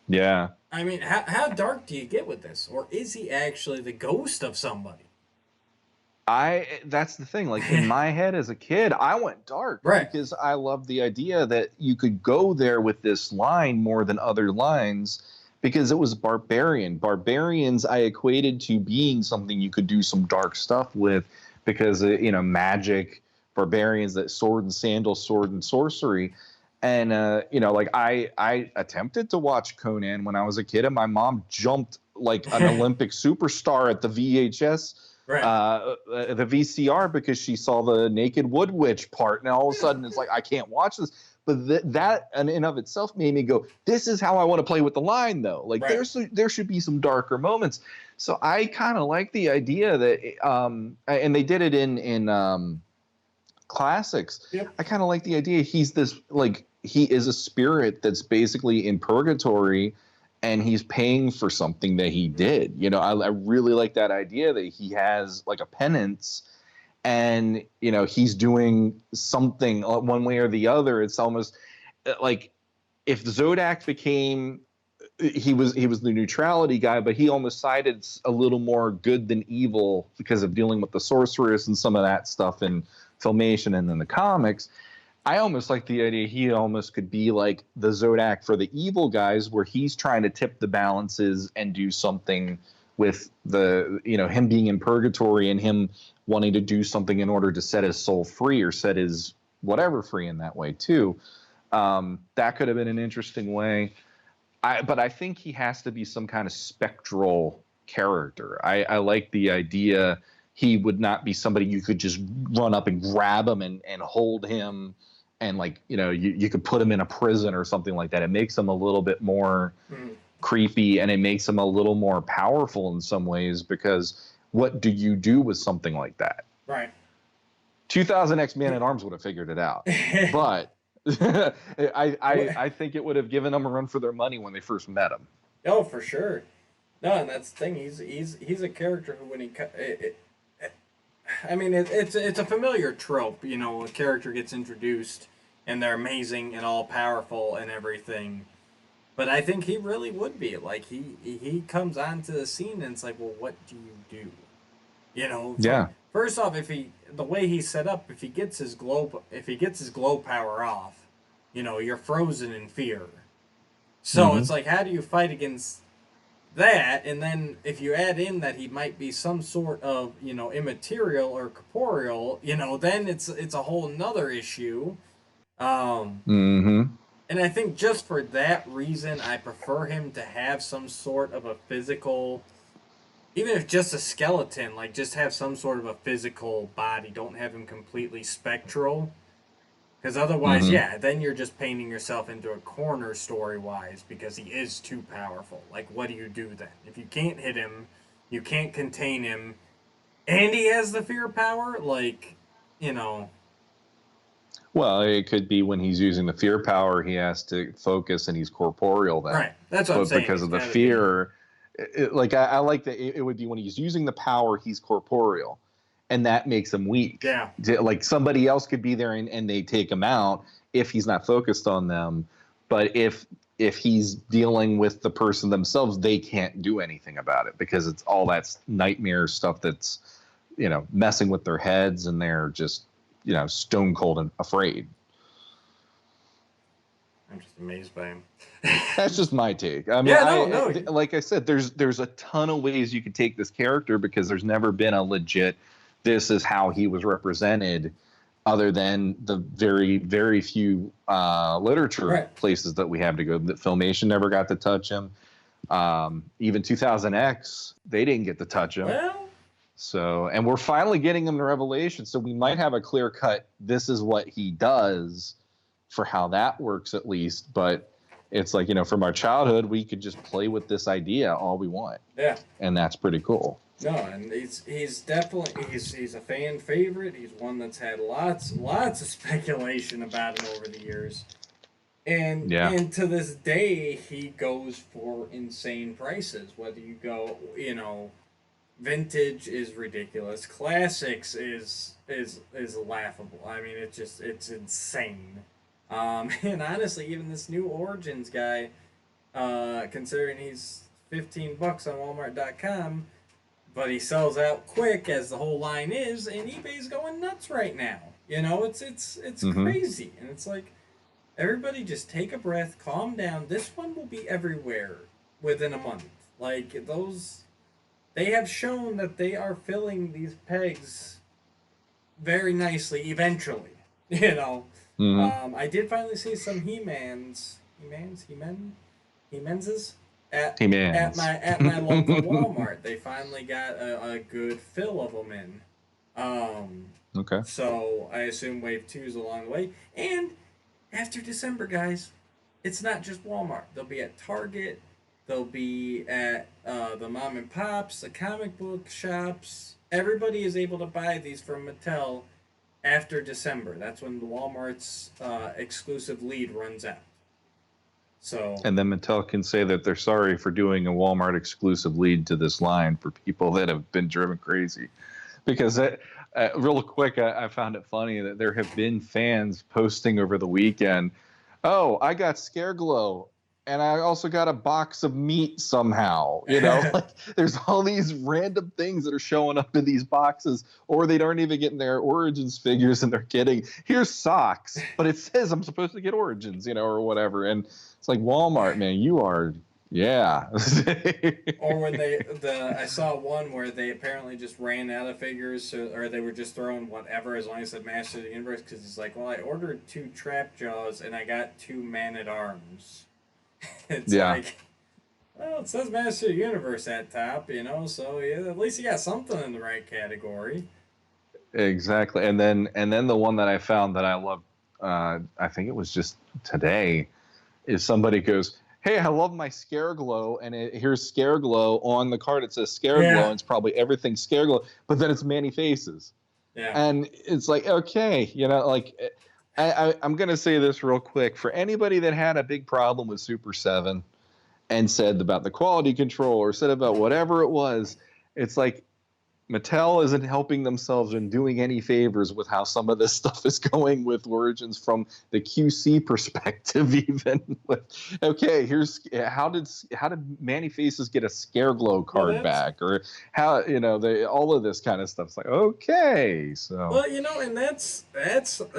yeah. I mean, how dark do you get with this? Or is he actually the ghost of somebody? That's the thing. Like in my head as a kid, I went dark, right? Because I loved the idea that you could go there with this line more than other lines, because it was barbarian. Barbarians I equated to being something you could do some dark stuff with. Because magic, barbarians, that sword and sandal, sword and sorcery, and like I attempted to watch Conan when I was a kid, and my mom jumped like an Olympic superstar at the VHS, the VCR, because she saw the naked wood witch part, and all of a sudden it's like, I can't watch this. But that in and of itself made me go, this is how I want to play with the line, though. Like there should be some darker moments. So I kind of like the idea that, and they did it in classics. Yep. I kind of like the idea he's this, like, he is a spirit that's basically in purgatory, and he's paying for something that he did. I really like that idea that he has like a penance, and he's doing something one way or the other. It's almost like if Zodak became, he was the neutrality guy, but he almost sided a little more good than evil because of dealing with the sorceress and some of that stuff in Filmation and then the comics. I almost like the idea he almost could be like the Zodak for the evil guys, where he's trying to tip the balances and do something with the, him being in purgatory and him wanting to do something in order to set his soul free or set his whatever free in that way too. That could have been an interesting way. But I think he has to be some kind of spectral character. I like the idea he would not be somebody you could just run up and grab him and hold him, and you could put him in a prison or something like that. It makes him a little bit more creepy, and it makes him a little more powerful in some ways, because what do you do with something like that? Right. 2000 X Man at Arms would have figured it out, but I think it would have given them a run for their money when they first met him. Oh, for sure. No, and that's the thing. He's a character who, when he, it's a familiar trope. A character gets introduced and they're amazing and all powerful and everything. But I think he really would be like he comes onto the scene and it's like, well, what do you do? Yeah. First off, the way he's set up, if he gets his glow power off, you're frozen in fear. So it's like, how do you fight against that? And then if you add in that he might be some sort of immaterial or corporeal, then it's a whole nother issue. And I think just for that reason, I prefer him to have some sort of a physical, even if just a skeleton, like just have some sort of a physical body. Don't have him completely spectral. Because otherwise, then you're just painting yourself into a corner story-wise, because he is too powerful. Like, what do you do then? If you can't hit him, you can't contain him, and he has the fear power, Well, it could be when he's using the fear power, he has to focus and he's corporeal then. Right, that's what I'm saying. Because of the fear, I like that it would be when he's using the power, he's corporeal. And that makes him weak. Yeah. Like somebody else could be there and they take him out if he's not focused on them. But if he's dealing with the person themselves, they can't do anything about it, because it's all that nightmare stuff that's, messing with their heads, and they're just, stone cold and afraid. I'm just amazed by him. That's just my take. I mean, like I said, there's a ton of ways you could take this character, because there's never been a legit, this is how he was represented, other than the very, very few literature places that we have to go. The Filmation never got to touch him. Even 2000X, they didn't get to touch him. Well, so, and we're finally getting him to Revelation, so we might have a clear cut, this is what he does, for how that works at least. But it's like, from our childhood, we could just play with this idea all we want. Yeah. And that's pretty cool. No, and he's definitely he's a fan favorite. He's one that's had lots of speculation about him over the years. And to this day, he goes for insane prices. Whether you go, vintage is ridiculous. Classics is laughable. I mean, it's insane. And honestly, even this new Origins guy, considering he's $15 on Walmart.com, but he sells out quick, as the whole line is, and eBay's going nuts right now. It's crazy, and it's like, everybody just take a breath, calm down. This one will be everywhere within a month. Like, they have shown that they are filling these pegs very nicely eventually. I did finally see some He-Men's at my local Walmart. They finally got a good fill of them in. Okay. So I assume Wave 2 is along the way. And after December, guys, it's not just Walmart. They'll be at Target. They'll be at the mom and pops, the comic book shops. Everybody is able to buy these from Mattel after December. That's when the Walmart's exclusive lead runs out. So, and then Mattel can say that they're sorry for doing a Walmart exclusive lead to this line for people that have been driven crazy. Because real quick, I found it funny that there have been fans posting over the weekend, oh, I got Scareglow and I also got a box of meat somehow. Like there's all these random things that are showing up in these boxes, or they aren't even getting their Origins figures and they're getting, here's socks, but it says I'm supposed to get Origins, or whatever. And it's like, Walmart, man, you are, yeah. Or when I saw one where they apparently just ran out of figures, or they were just throwing whatever as long as it said Master of the Universe, because it's like, well, I ordered 2 Trap Jaws and I got 2 Man at Arms. It's Yeah. like, well, it says Master of the Universe at top, so yeah, at least you got something in the right category. Exactly. And then the one that I found that I love, I think it was just today, is somebody goes, hey, I love my Scareglow, and here's Scareglow on the card. It says Scareglow, and it's probably everything Scareglow, but then it's Manny Faces. Yeah. And it's like, okay, like, I'm going to say this real quick. For anybody that had a big problem with Super 7 and said about the quality control or said about whatever it was, it's like, Mattel isn't helping themselves in doing any favors with how some of this stuff is going with Origins from the QC perspective. Even with, okay, here's how did Manny Faces get a Scareglow card back, or how all of this kind of stuff. It's like, okay, so well, and that's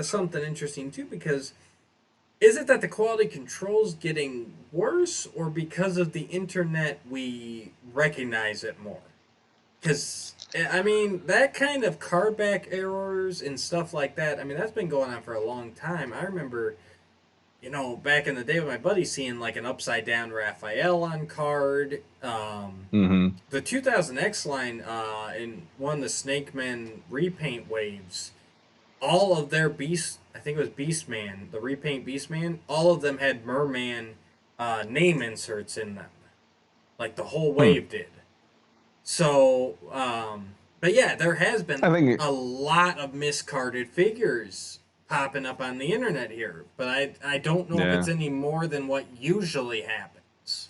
something interesting too, because is it that the quality control's getting worse, or because of the internet we recognize it more? Because, I mean, that kind of card back errors and stuff like that, I mean, that's been going on for a long time. I remember, back in the day with my buddy seeing like an upside down Raphael on card. The 2000X line in one of the Snake Men repaint waves, all of their Beast, I think it was Beastman, the repaint Beastman, all of them had Merman name inserts in them. Like the whole wave did. So, but yeah, there has been a lot of miscarded figures popping up on the internet here, but I don't know if it's any more than what usually happens.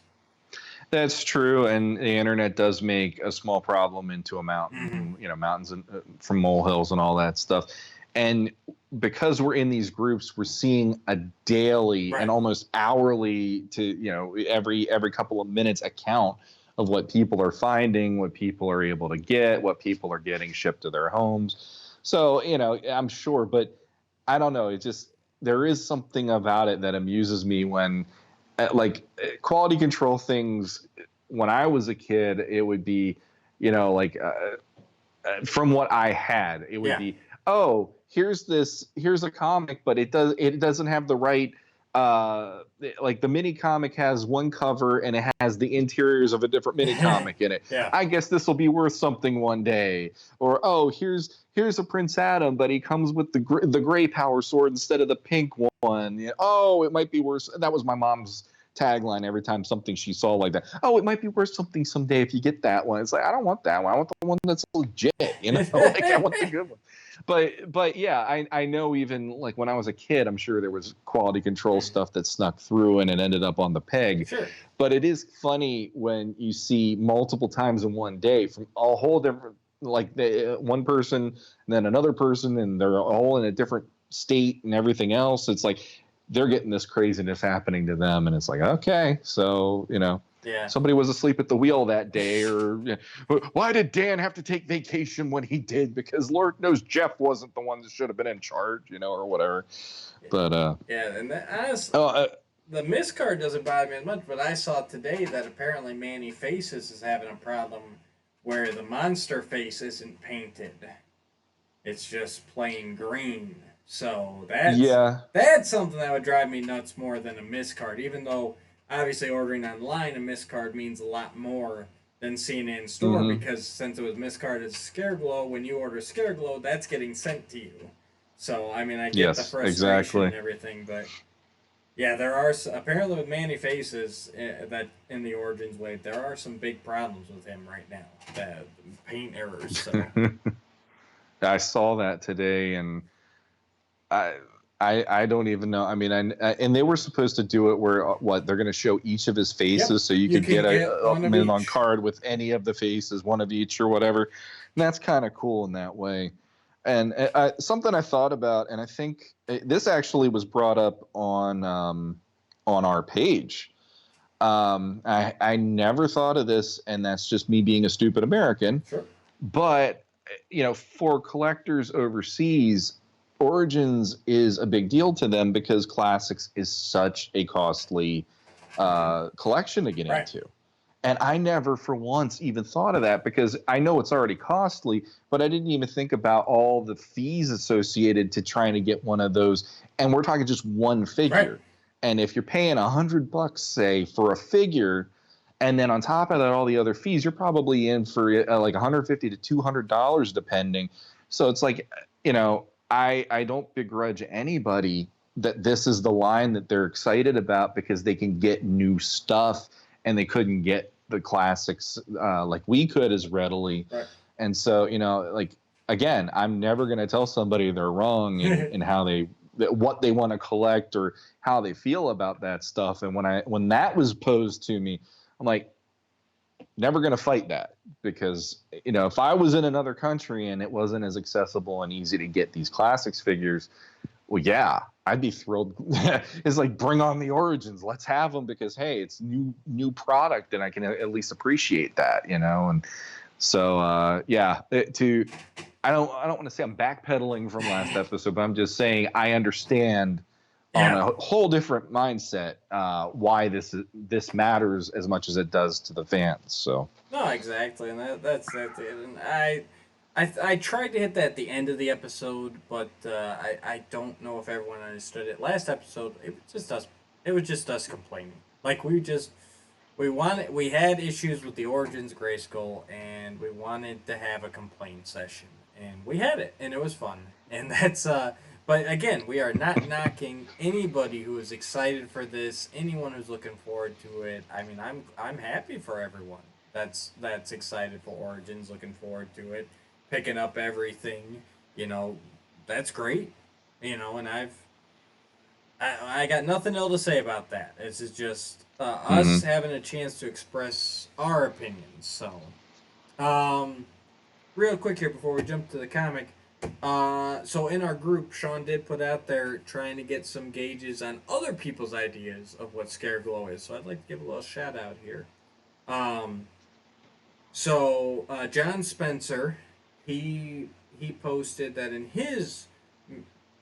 That's true, and the internet does make a small problem into a mountain, mountains from molehills and all that stuff. And because we're in these groups, we're seeing a daily and almost hourly to every couple of minutes account of what people are finding, what people are able to get, what people are getting shipped to their homes. So, I'm sure, but I don't know. It just, there is something about it that amuses me when, like, quality control things, when I was a kid, it would be, from what I had, it would be, oh, here's a comic, but it doesn't have the right, like the mini comic has one cover and it has the interiors of a different mini comic in it. I guess this will be worth something one day. Or, oh, here's a Prince Adam, but he comes with the gray power sword instead of the pink one. Oh, it might be worth. That was my mom's tagline every time something she saw like that. Oh, it might be worth something someday if you get that one. It's like, I don't want that one. I want the one that's legit. Like, I want the good one. But yeah, I know, even like when I was a kid, I'm sure there was quality control stuff that snuck through and it ended up on the peg. Sure. But it is funny when you see multiple times in one day from a whole different, like one person and then another person, and they're all in a different state and everything else. It's like they're getting this craziness happening to them, and it's like, okay, so somebody was asleep at the wheel that day, or why did Dan have to take vacation when he did? Because Lord knows Jeff wasn't the one that should have been in charge, or whatever. But and honestly, the miscard doesn't bother me as much. But I saw today that apparently Manny Faces is having a problem where the monster face isn't painted; it's just plain green. So that's something that would drive me nuts more than a miscard, even though obviously ordering online a miscard means a lot more than seeing it in store, because since it was miscarded as Scareglow, when you order Scareglow, that's getting sent to you. So, I mean, I get the frustration and everything, but yeah, there are, apparently with Manny Faces, that in the Origins wave, there are some big problems with him right now. The paint errors. So. I saw that today, and I don't even know. I mean, and they were supposed to do it where they're going to show each of his faces, so you could get a min on card with any of the faces, one of each or whatever. And that's kind of cool in that way. And something I thought about, and I think this actually was brought up on our page, I never thought of this, and that's just me being a stupid American. Sure. But, for collectors overseas, Origins is a big deal to them because Classics is such a costly collection to get into. And I never for once even thought of that because I know it's already costly, but I didn't even think about all the fees associated to trying to get one of those. And we're talking just one figure. Right. And if you're paying $100, say, for a figure, and then on top of that, all the other fees, you're probably in for like $150 to $200 depending. So it's like, I don't begrudge anybody that this is the line that they're excited about because they can get new stuff and they couldn't get the classics like we could as readily. Right. And so, again, I'm never going to tell somebody they're wrong in how what they want to collect or how they feel about that stuff. And when that was posed to me, I'm like, never going to fight that because, if I was in another country and it wasn't as accessible and easy to get these classics figures, well, yeah, I'd be thrilled. It's like, bring on the Origins. Let's have them because, hey, it's new product and I can at least appreciate that, And so, I don't want to say I'm backpedaling from last episode, but I'm just saying I understand on a whole different mindset why this matters as much as it does to the fans. So no, exactly, and that's it. And I tried to hit that at the end of the episode, but I don't know if everyone understood it. Last episode, it was just us complaining. Like we had issues with the Origins Grayskull, and we wanted to have a complaint session, and we had it, and it was fun. And that's but again, we are not knocking anybody who is excited for this, anyone who's looking forward to it. I mean, I'm happy for everyone that's excited for Origins, looking forward to it, picking up everything. That's great. And I got nothing else to say about that. This is just us having a chance to express our opinions. So, real quick here before we jump to the comic. So in our group, Shawn did put out there trying to get some gauges on other people's ideas of what Scareglow is. So I'd like to give a little shout out here. So John Spencer, he posted that in his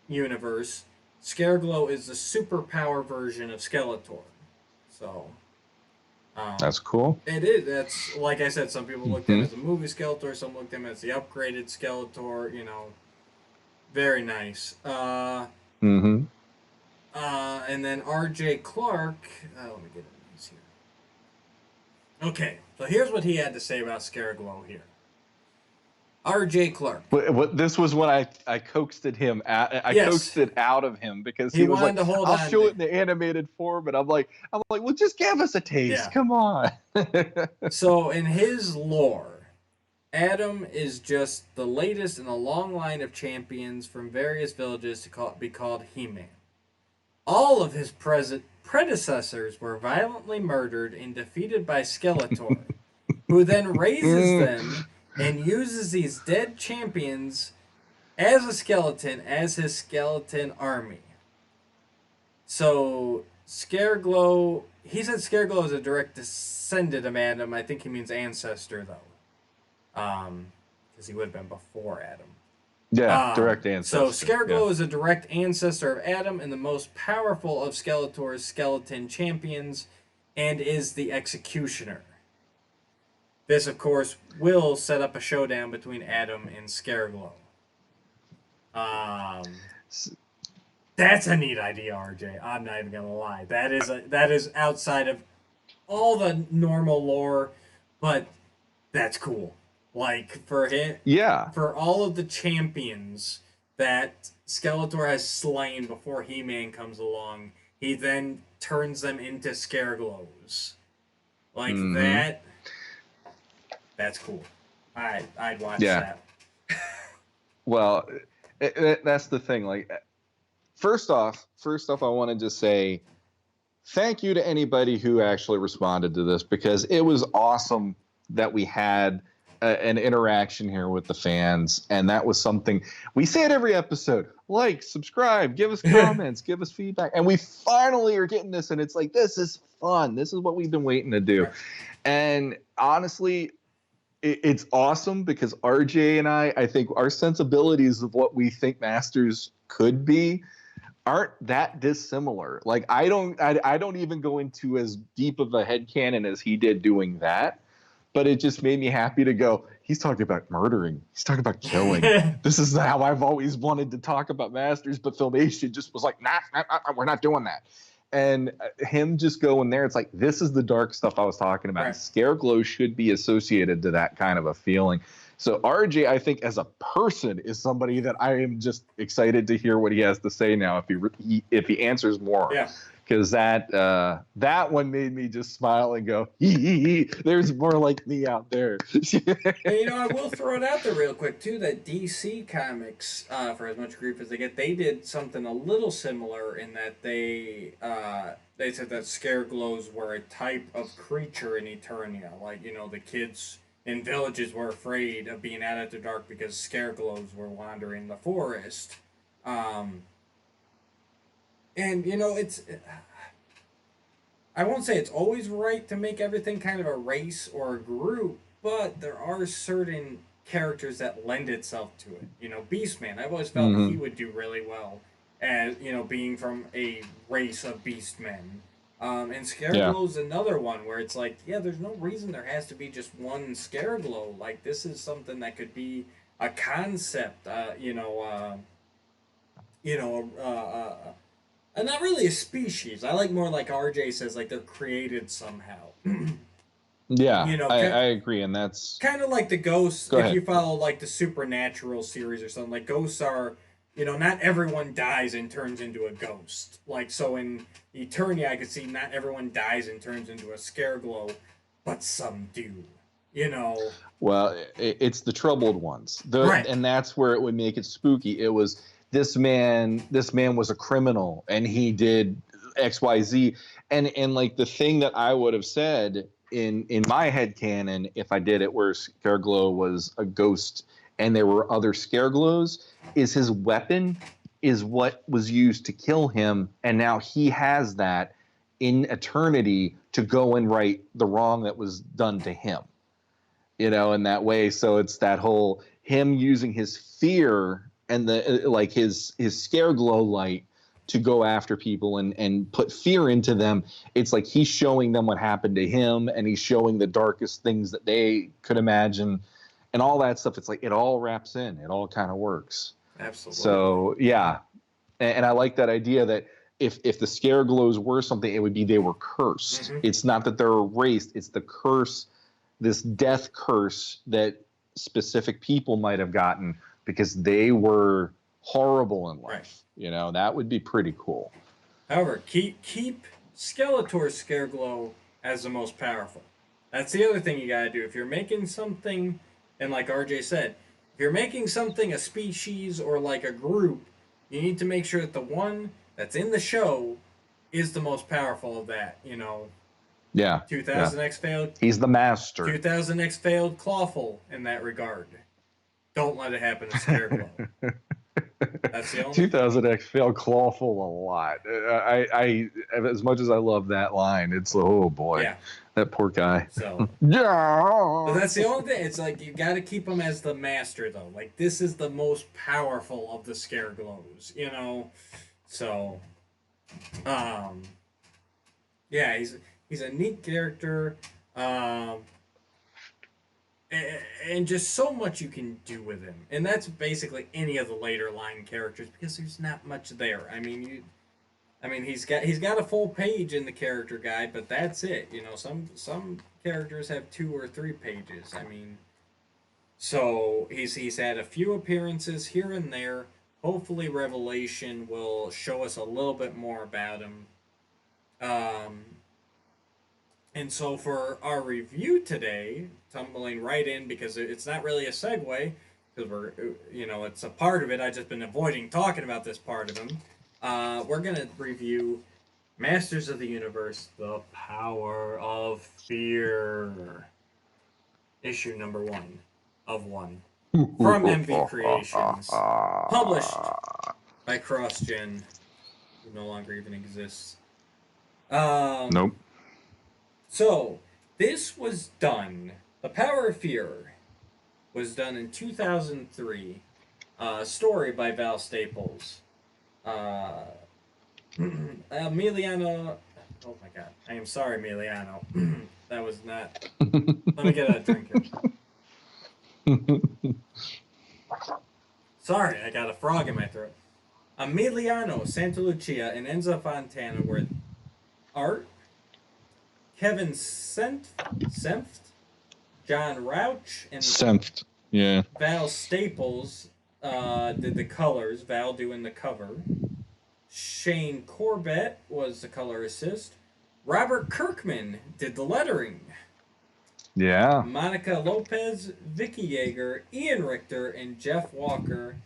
universe, Scareglow is the superpower version of Skeletor. So that's cool. It is. That's like I said. Some people looked at it as a movie Skeletor. Some looked at it as the upgraded Skeletor. Very nice. And then R.J. Clark. Let me get these here. Okay, so here's what he had to say about Scareglow here. R.J. Clark. This was when I coaxed him. Coaxed it out of him because he was like, "I'll show it in the animated form," and I'm like, "Well, just give us a taste. Come on." So in his lore, Adam is just the latest in a long line of champions from various villages to be called He-Man. All of his predecessors were violently murdered and defeated by Skeletor, who then raises them and uses these dead champions as a skeleton, as his skeleton army. So, Scareglow, he said Scareglow is a direct descendant of Adam. I think he means ancestor, though. Because he would have been before Adam. Yeah, direct ancestor. So, Scareglow is a direct ancestor of Adam and the most powerful of Skeletor's skeleton champions, and is the executioner. This, of course, will set up a showdown between Adam and Scareglow. That's a neat idea, RJ. I'm not even gonna lie. That is outside of all the normal lore, but that's cool. Like for him, for all of the champions that Skeletor has slain before He-Man comes along, he then turns them into Scareglows. Like that. That's cool. I'd watch that. Well, that's the thing. Like, first off, I wanted to say thank you to anybody who actually responded to this because it was awesome that we had an interaction here with the fans, and that was something we say it every episode. like, subscribe, give us comments, give us feedback. And we finally are getting this, and it's like, this is fun. This is what we've been waiting to do. Right. And honestly, it's awesome because RJ and I think our sensibilities of what we think Masters could be aren't that dissimilar. Like I don't even go into as deep of a headcanon as he did doing that, but it just made me happy to go, he's talking about murdering, he's talking about killing. This is how I've always wanted to talk about Masters, but Filmation just was like, nah, we're not doing that. And him just going there, it's like, this is the dark stuff I was talking about. Right. Scareglow should be associated to that kind of a feeling. So RJ, I think as a person, is somebody that I am just excited to hear what he has to say now. If he answers more, Yeah. Because that one made me just smile and go, hee. There's more like me out there. And I will throw it out there real quick too that DC Comics, for as much grief as they get, they did something a little similar in that they said that Scareglows were a type of creature in Eternia. Like the kids in villages were afraid of being out after dark because Scareglows were wandering the forest. And it's. I won't say it's always right to make everything kind of a race or a group, but there are certain characters that lend itself to it. Beastman, I've always felt he would do really well as, being from a race of beastmen. And Scareglow's another one where it's like, yeah, there's no reason there has to be just one Scareglow. Like, this is something that could be a concept, and not really a species. I like more like RJ says, like they're created somehow. Yeah, I agree, and that's kind of like the ghosts. Go if ahead. You follow like the Supernatural series or something, like ghosts are, not everyone dies and turns into a ghost. Like so in Eternia, I could see not everyone dies and turns into a Scareglow, but some do. Well, it's the troubled ones, Right. And that's where it would make it spooky. It was this man was a criminal and he did XYZ. And like the thing that I would have said in my head canon, if I did it where Scareglow was a ghost and there were other Scareglows, is his weapon is what was used to kill him. And now he has that in eternity to go and right the wrong that was done to him, in that way. So it's that whole him using his fear and his Scareglow light to go after people and put fear into them. It's like he's showing them what happened to him, and he's showing the darkest things that they could imagine, and all that stuff. It's like it all wraps in. It all kind of works. Absolutely. So yeah, and I like that idea that if the Scareglows were something, it would be they were cursed. Mm-hmm. It's not that they're erased. It's the curse, this death curse that specific people might have gotten because they were horrible in life. Right. That would be pretty cool. However, keep Skeletor Scareglow as the most powerful. That's the other thing you gotta do. If you're making something, and like RJ said, if you're making something a species or like a group, you need to make sure that the one that's in the show is the most powerful of that, Yeah. 2000X failed. He's the master. 2000X failed Clawful in that regard. Don't let it happen to Scareglow. That's the only 2000X failed Clawful a lot. I as much as I love that line, it's oh boy. Yeah. That poor guy. So yeah. But that's the only thing. It's like you got to keep him as the master, though. Like this is the most powerful of the Scareglows, So, yeah, he's a neat character, and just so much you can do with him. And that's basically any of the later line characters because there's not much there. I mean, he's got a full page in the character guide, but that's it. Some characters have 2 or 3 pages. So he's had a few appearances here and there. Hopefully, Revelation will show us a little bit more about him. And so for our review today, tumbling right in because it's not really a segue because it's a part of it. I've just been avoiding talking about this part of him. We're going to review Masters of the Universe, The Power of Fear, issue number 1 of 1 from MV Creations, published by CrossGen, who no longer even exists. Nope. So, this was done. The Power of Fear was done in 2003. Story by Val Staples. Emiliano. Oh my god. I am sorry, Emiliano. That was not. Let me get a drink here. Sorry, I got a frog in my throat. Emiliano Santalucia and Enzo Fontana were art. Kevin Senft, John Rauch, and Senft. Yeah. Val Staples did the colors. Val doing the cover. Shane Corbett was the color assist. Robert Kirkman did the lettering. Yeah. Monica Lopez, Vicky Yeager, Ian Richter, and Jeff Walker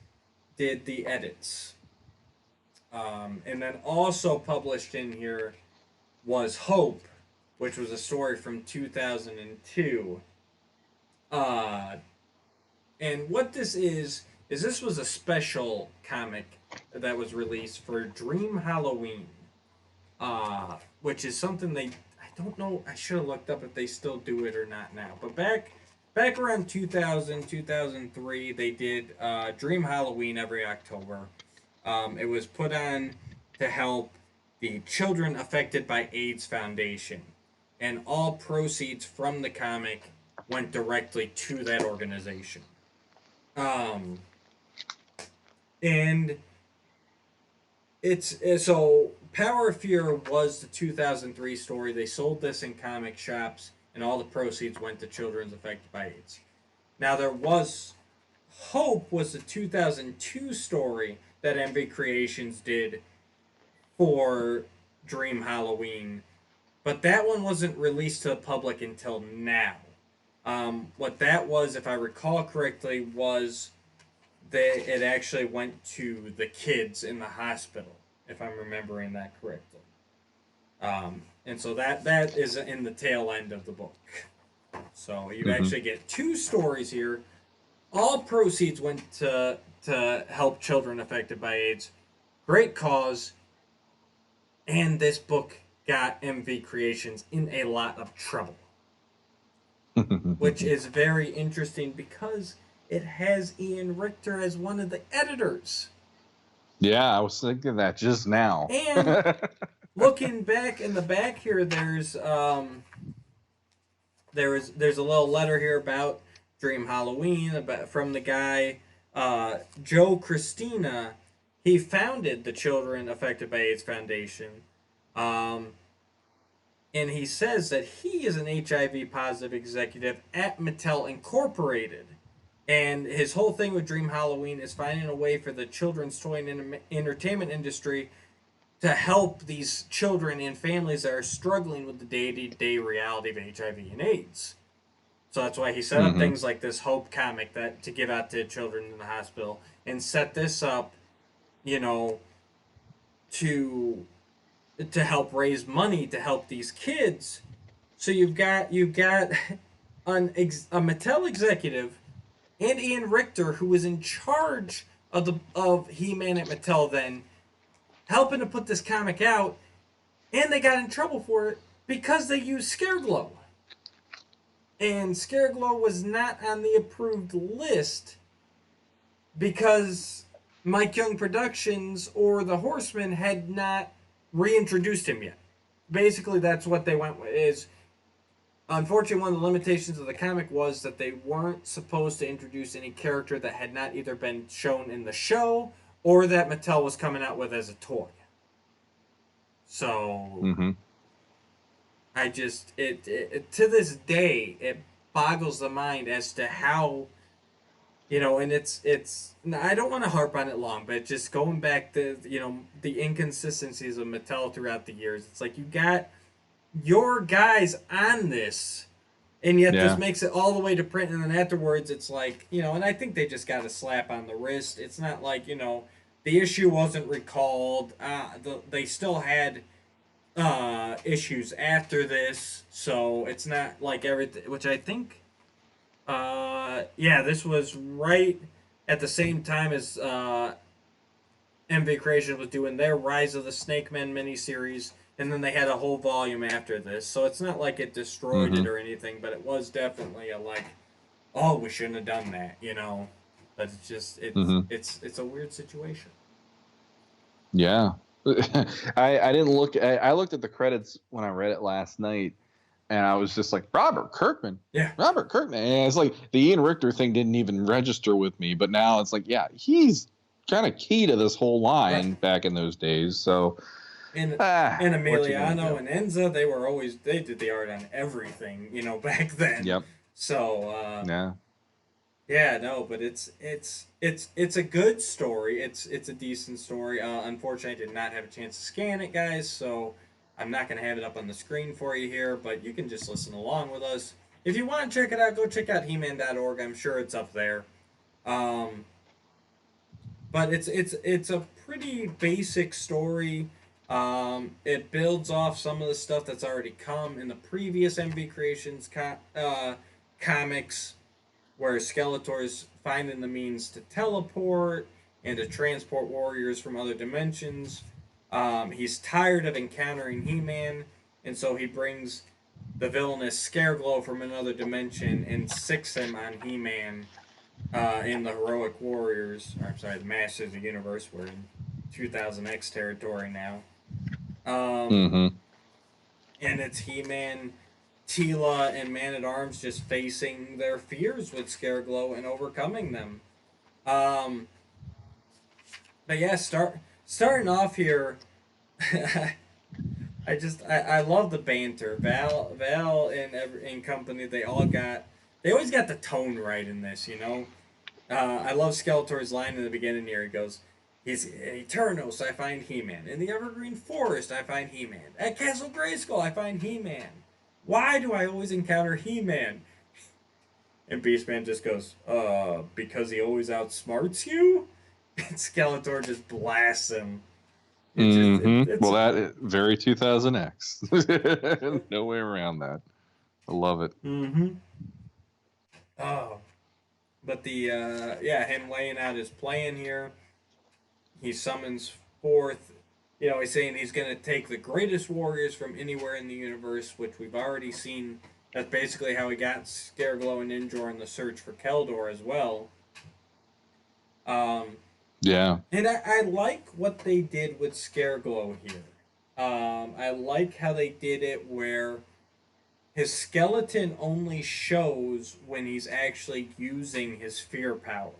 did the edits. And then also published in here was Hope, which was a story from 2002. And what this is this was a special comic that was released for Dream Halloween, which is something I don't know, I should have looked up if they still do it or not now. But back around 2000, 2003, they did Dream Halloween every October. It was put on to help the Children Affected by AIDS Foundation. And all proceeds from the comic went directly to that organization. And so Power of Fear was the 2003 story. They sold this in comic shops, and all the proceeds went to children affected by AIDS. Now there was Hope was the 2002 story that MV Creations did for Dream Halloween, but that one wasn't released to the public until now. What that was, if I recall correctly, was that it actually went to the kids in the hospital, if I'm remembering that correctly. And so that is in the tail end of the book. So you actually get two stories here. All proceeds went to help children affected by AIDS. Great cause. And this book got MV Creations in a lot of trouble. Which is very interesting because it has Ian Richter as one of the editors. Yeah, I was thinking that just now. And looking back in the back here, there's a little letter here about Dream Halloween from the guy Joe Christina. He founded the Children Affected by AIDS Foundation. And he says that he is an HIV positive executive at Mattel Incorporated. And his whole thing with Dream Halloween is finding a way for the children's toy and entertainment industry to help these children and families that are struggling with the day-to-day reality of HIV and AIDS. So that's why he set up things like this Hope comic that to give out to children in the hospital, and set this up, to help raise money to help these kids. So you've got a Mattel executive and Ian Richter, who was in charge of He-Man at Mattel then, helping to put this comic out, and they got in trouble for it because they used Scareglow. And Scareglow was not on the approved list because Mike Young Productions or the Horsemen had not reintroduced him yet. Basically, that's what they went with. Is unfortunately, one of the limitations of the comic was that they weren't supposed to introduce any character that had not either been shown in the show or that Mattel was coming out with as a toy. So, I just it to this day it boggles the mind as to how, and it's I don't want to harp on it long, but just going back to the inconsistencies of Mattel throughout the years. It's like you got your guys on this, and yet this makes it all the way to print, and then afterwards it's like, and I think they just got a slap on the wrist. It's not like, the issue wasn't recalled. They still had issues after this, so it's not like everything, which I think this was right at the same time as MV Creation was doing their Rise of the Snake Men miniseries, and then they had a whole volume after this. So it's not like it destroyed Mm-hmm. it or anything, but it was definitely a like, oh, we shouldn't have done that, you know. But it's just Mm-hmm. it's a weird situation. Yeah. I didn't look. I looked at the credits when I read it last night, and I was just like, Robert Kirkman. Yeah. Robert Kirkman. And it's like the Ian Richter thing didn't even register with me, but now it's like, yeah, he's kind of key to this whole line back in those days. So, And what you gonna Emiliano do? and Enza, they did the art on everything, you know, back then. Yep. So Yeah. yeah, no, but it's a good story. It's a decent story. Unfortunately, I did not have a chance to scan it, guys, so I'm not gonna have it up on the screen for you here. But you can just listen along with us. If you want to check it out, go check out He-Man.org. I'm sure it's up there. Um, but it's a pretty basic story. It builds off some of the stuff that's already come in the previous MV Creations comics, where Skeletor's finding the means to teleport and to transport warriors from other dimensions. He's tired of encountering He-Man, and so he brings the villainous Scareglow from another dimension and sicks him on He-Man in the Heroic Warriors. Or, I'm sorry, the Masters of the Universe. We're in 2000X territory now. Mm-hmm. And it's He-Man, Teela, and Man-at-Arms just facing their fears with Scareglow and overcoming them. Um, but yeah, starting off here, I love the banter. Val and company, they always got the tone right in this, you know. I love Skeletor's line in the beginning here. He goes, "He's in Eternos, I find He-Man. In the Evergreen Forest, I find He-Man. At Castle Grayskull, I find He-Man. Why do I always encounter He-Man?" And Beastman just goes, because he always outsmarts you?" And Skeletor just blasts him. It's Well, that very 2000X. No way around that. I love it. mm-hmm. Oh, but him laying out his plan here. He summons forth. You know, he's saying he's going to take the greatest warriors from anywhere in the universe, which we've already seen. That's basically how he got Scareglow and Ninjor in the search for Keldor as well. Yeah. And I like what they did with Scareglow here. I like how they did it where his skeleton only shows when he's actually using his fear power.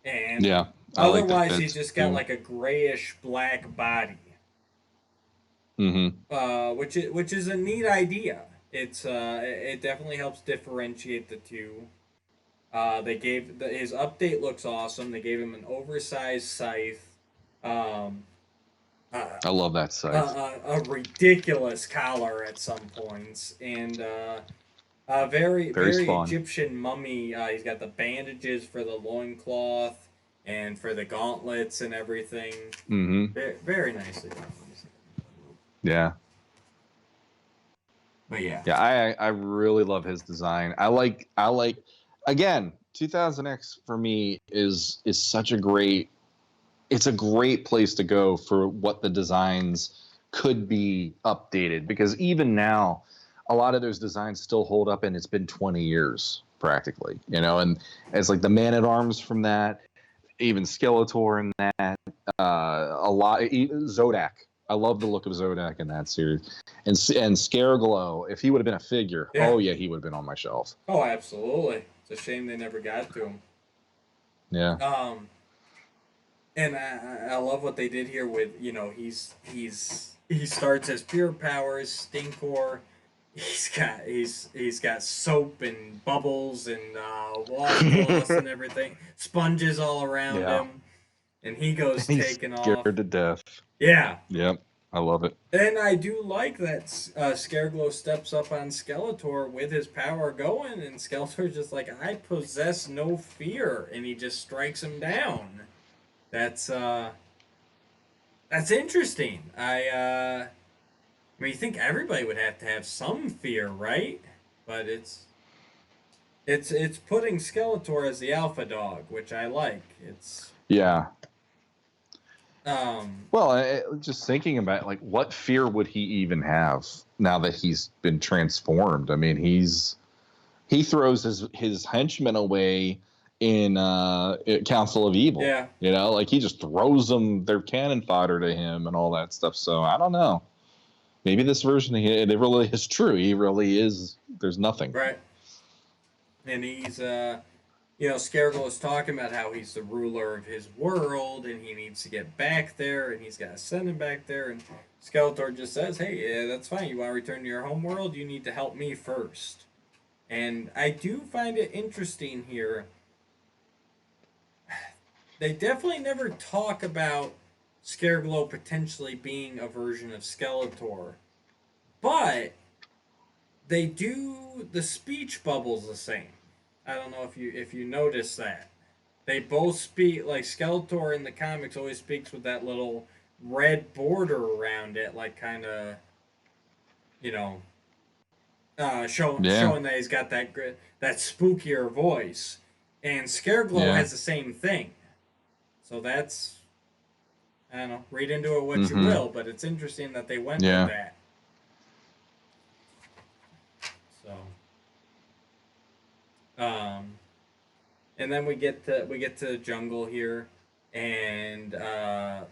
And Yeah. otherwise, he's just got like a grayish black body. Mm-hmm. Which is a neat idea. It definitely helps differentiate the two. His update looks awesome. They gave him an oversized scythe, um, I love that scythe. a ridiculous collar at some points, and a very fun. Egyptian mummy. He's got the bandages for the loincloth and for the gauntlets and everything. Mm-hmm. Very nicely done. Yeah. But yeah. Yeah, I really love his design. I like again, 2000X for me is such a great it's a great place to go for what the designs could be updated, because even now a lot of those designs still hold up, and it's been 20 years practically, you know, and it's like the Man-at-Arms from that, even Skeletor in that, a lot, Zodak. I love the look of Zodak in that series, and Scareglow. If he would have been a figure, oh yeah, he would have been on my shelf. Oh, absolutely. It's a shame they never got to him. Yeah. And I love what they did here with, you know, he starts his pure powers, Stinkor. He's got soap and bubbles and washcloths and everything, sponges all around him, and he goes taking off. Scared to death. Yeah. Yep. I love it. And I do like that Scareglow steps up on Skeletor with his power going, and Skeletor's just like, "I possess no fear," and he just strikes him down. That's interesting. I mean, you think everybody would have to have some fear, right? But it's putting Skeletor as the alpha dog, which I like. Yeah. Just thinking about like what fear would he even have now that he's been transformed? I mean, he throws his henchmen away in Council of Evil. Yeah. Like he just throws them their cannon fodder to him and all that stuff. So I don't know. Maybe this version it really is true. He really is. There's nothing. Right. And he's Scareglow is talking about how he's the ruler of his world and he needs to get back there and he's got to send him back there. And Skeletor just says, hey, yeah, that's fine. You want to return to your home world? You need to help me first. And I do find it interesting here. They definitely never talk about Scareglow potentially being a version of Skeletor. But they do the speech bubbles the same. I don't know if you notice that. They both speak like Skeletor in the comics always speaks with that little red border around it, like kind of, showing that he's got that spookier voice. And Scareglow has the same thing. So that's, I don't know, read into it what you will, but it's interesting that they went with that. So, and then we get to the jungle here, and Adam,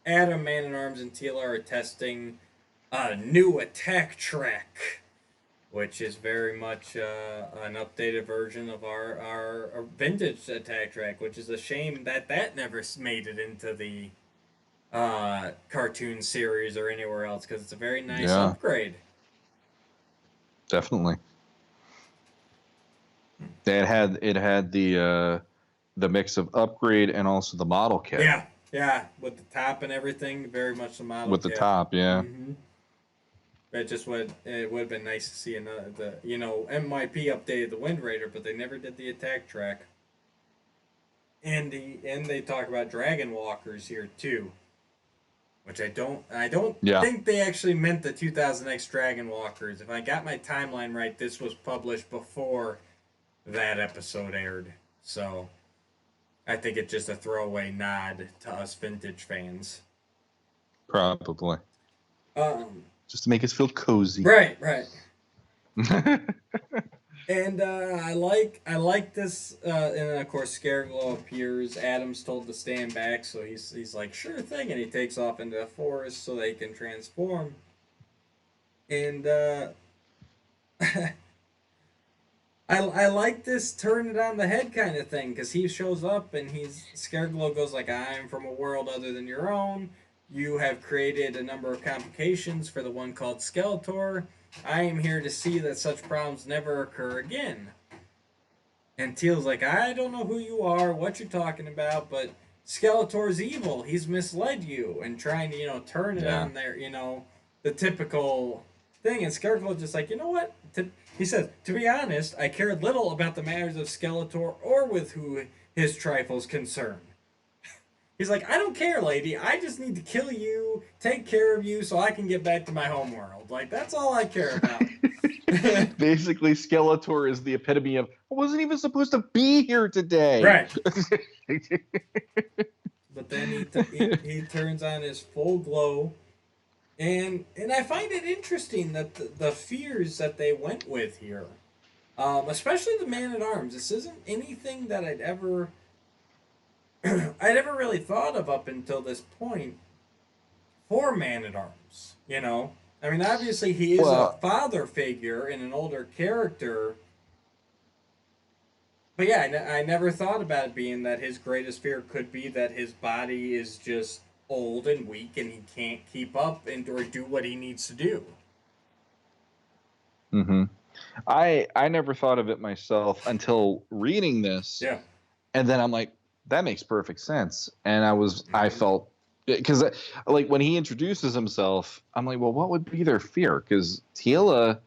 Man-at-Arms, and Teela are testing a new attack track, which is very much an updated version of our vintage attack track, which is a shame that never made it into the cartoon series or anywhere else, because it's a very nice upgrade. Definitely. It had the mix of upgrade and also the model kit. Yeah, with the top and everything, very much the model with kit. The top, yeah. Mm-hmm. It would have been nice to see another MYP updated the Wind Raider, but they never did the attack track. And they talk about Dragon Walkers here too, which I don't think they actually meant the 2000X Dragon Walkers. If I got my timeline right, this was published before that episode aired, so I think it's just a throwaway nod to us vintage fans. Probably. Just to make us feel cozy. Right. And I like this, and of course Scareglow appears. Adam's told to stand back, so he's like, sure thing, and he takes off into the forest so they can transform. And I like this turn it on the head kind of thing, because he shows up and Scareglow goes like, I'm from a world other than your own. You have created a number of complications for the one called Skeletor. I am here to see that such problems never occur again. And Teal's like, I don't know who you are, what you're talking about, but Skeletor's evil. He's misled you and trying to, turn it on there, the typical thing. And Scareglow's just like, you know what? He says, to be honest, I cared little about the matters of Skeletor or with who his trifles concern. He's like, I don't care, lady. I just need to kill you, take care of you, so I can get back to my homeworld. Like, that's all I care about. Basically, Skeletor is the epitome of, I wasn't even supposed to be here today. Right. But then he turns on his full glow. And I find it interesting that the fears that they went with here, especially the Man-at-Arms, this isn't anything that I'd ever really thought of up until this point for Man-at-Arms, I mean, obviously he is a father figure and an older character, but yeah, I never thought about it being that his greatest fear could be that his body is just old and weak and he can't keep up or do what he needs to do. Mm-hmm. I never thought of it myself until reading this. Yeah. And then I'm like, that makes perfect sense. And I felt, because like when he introduces himself, I'm like, well, what would be their fear? Because Teela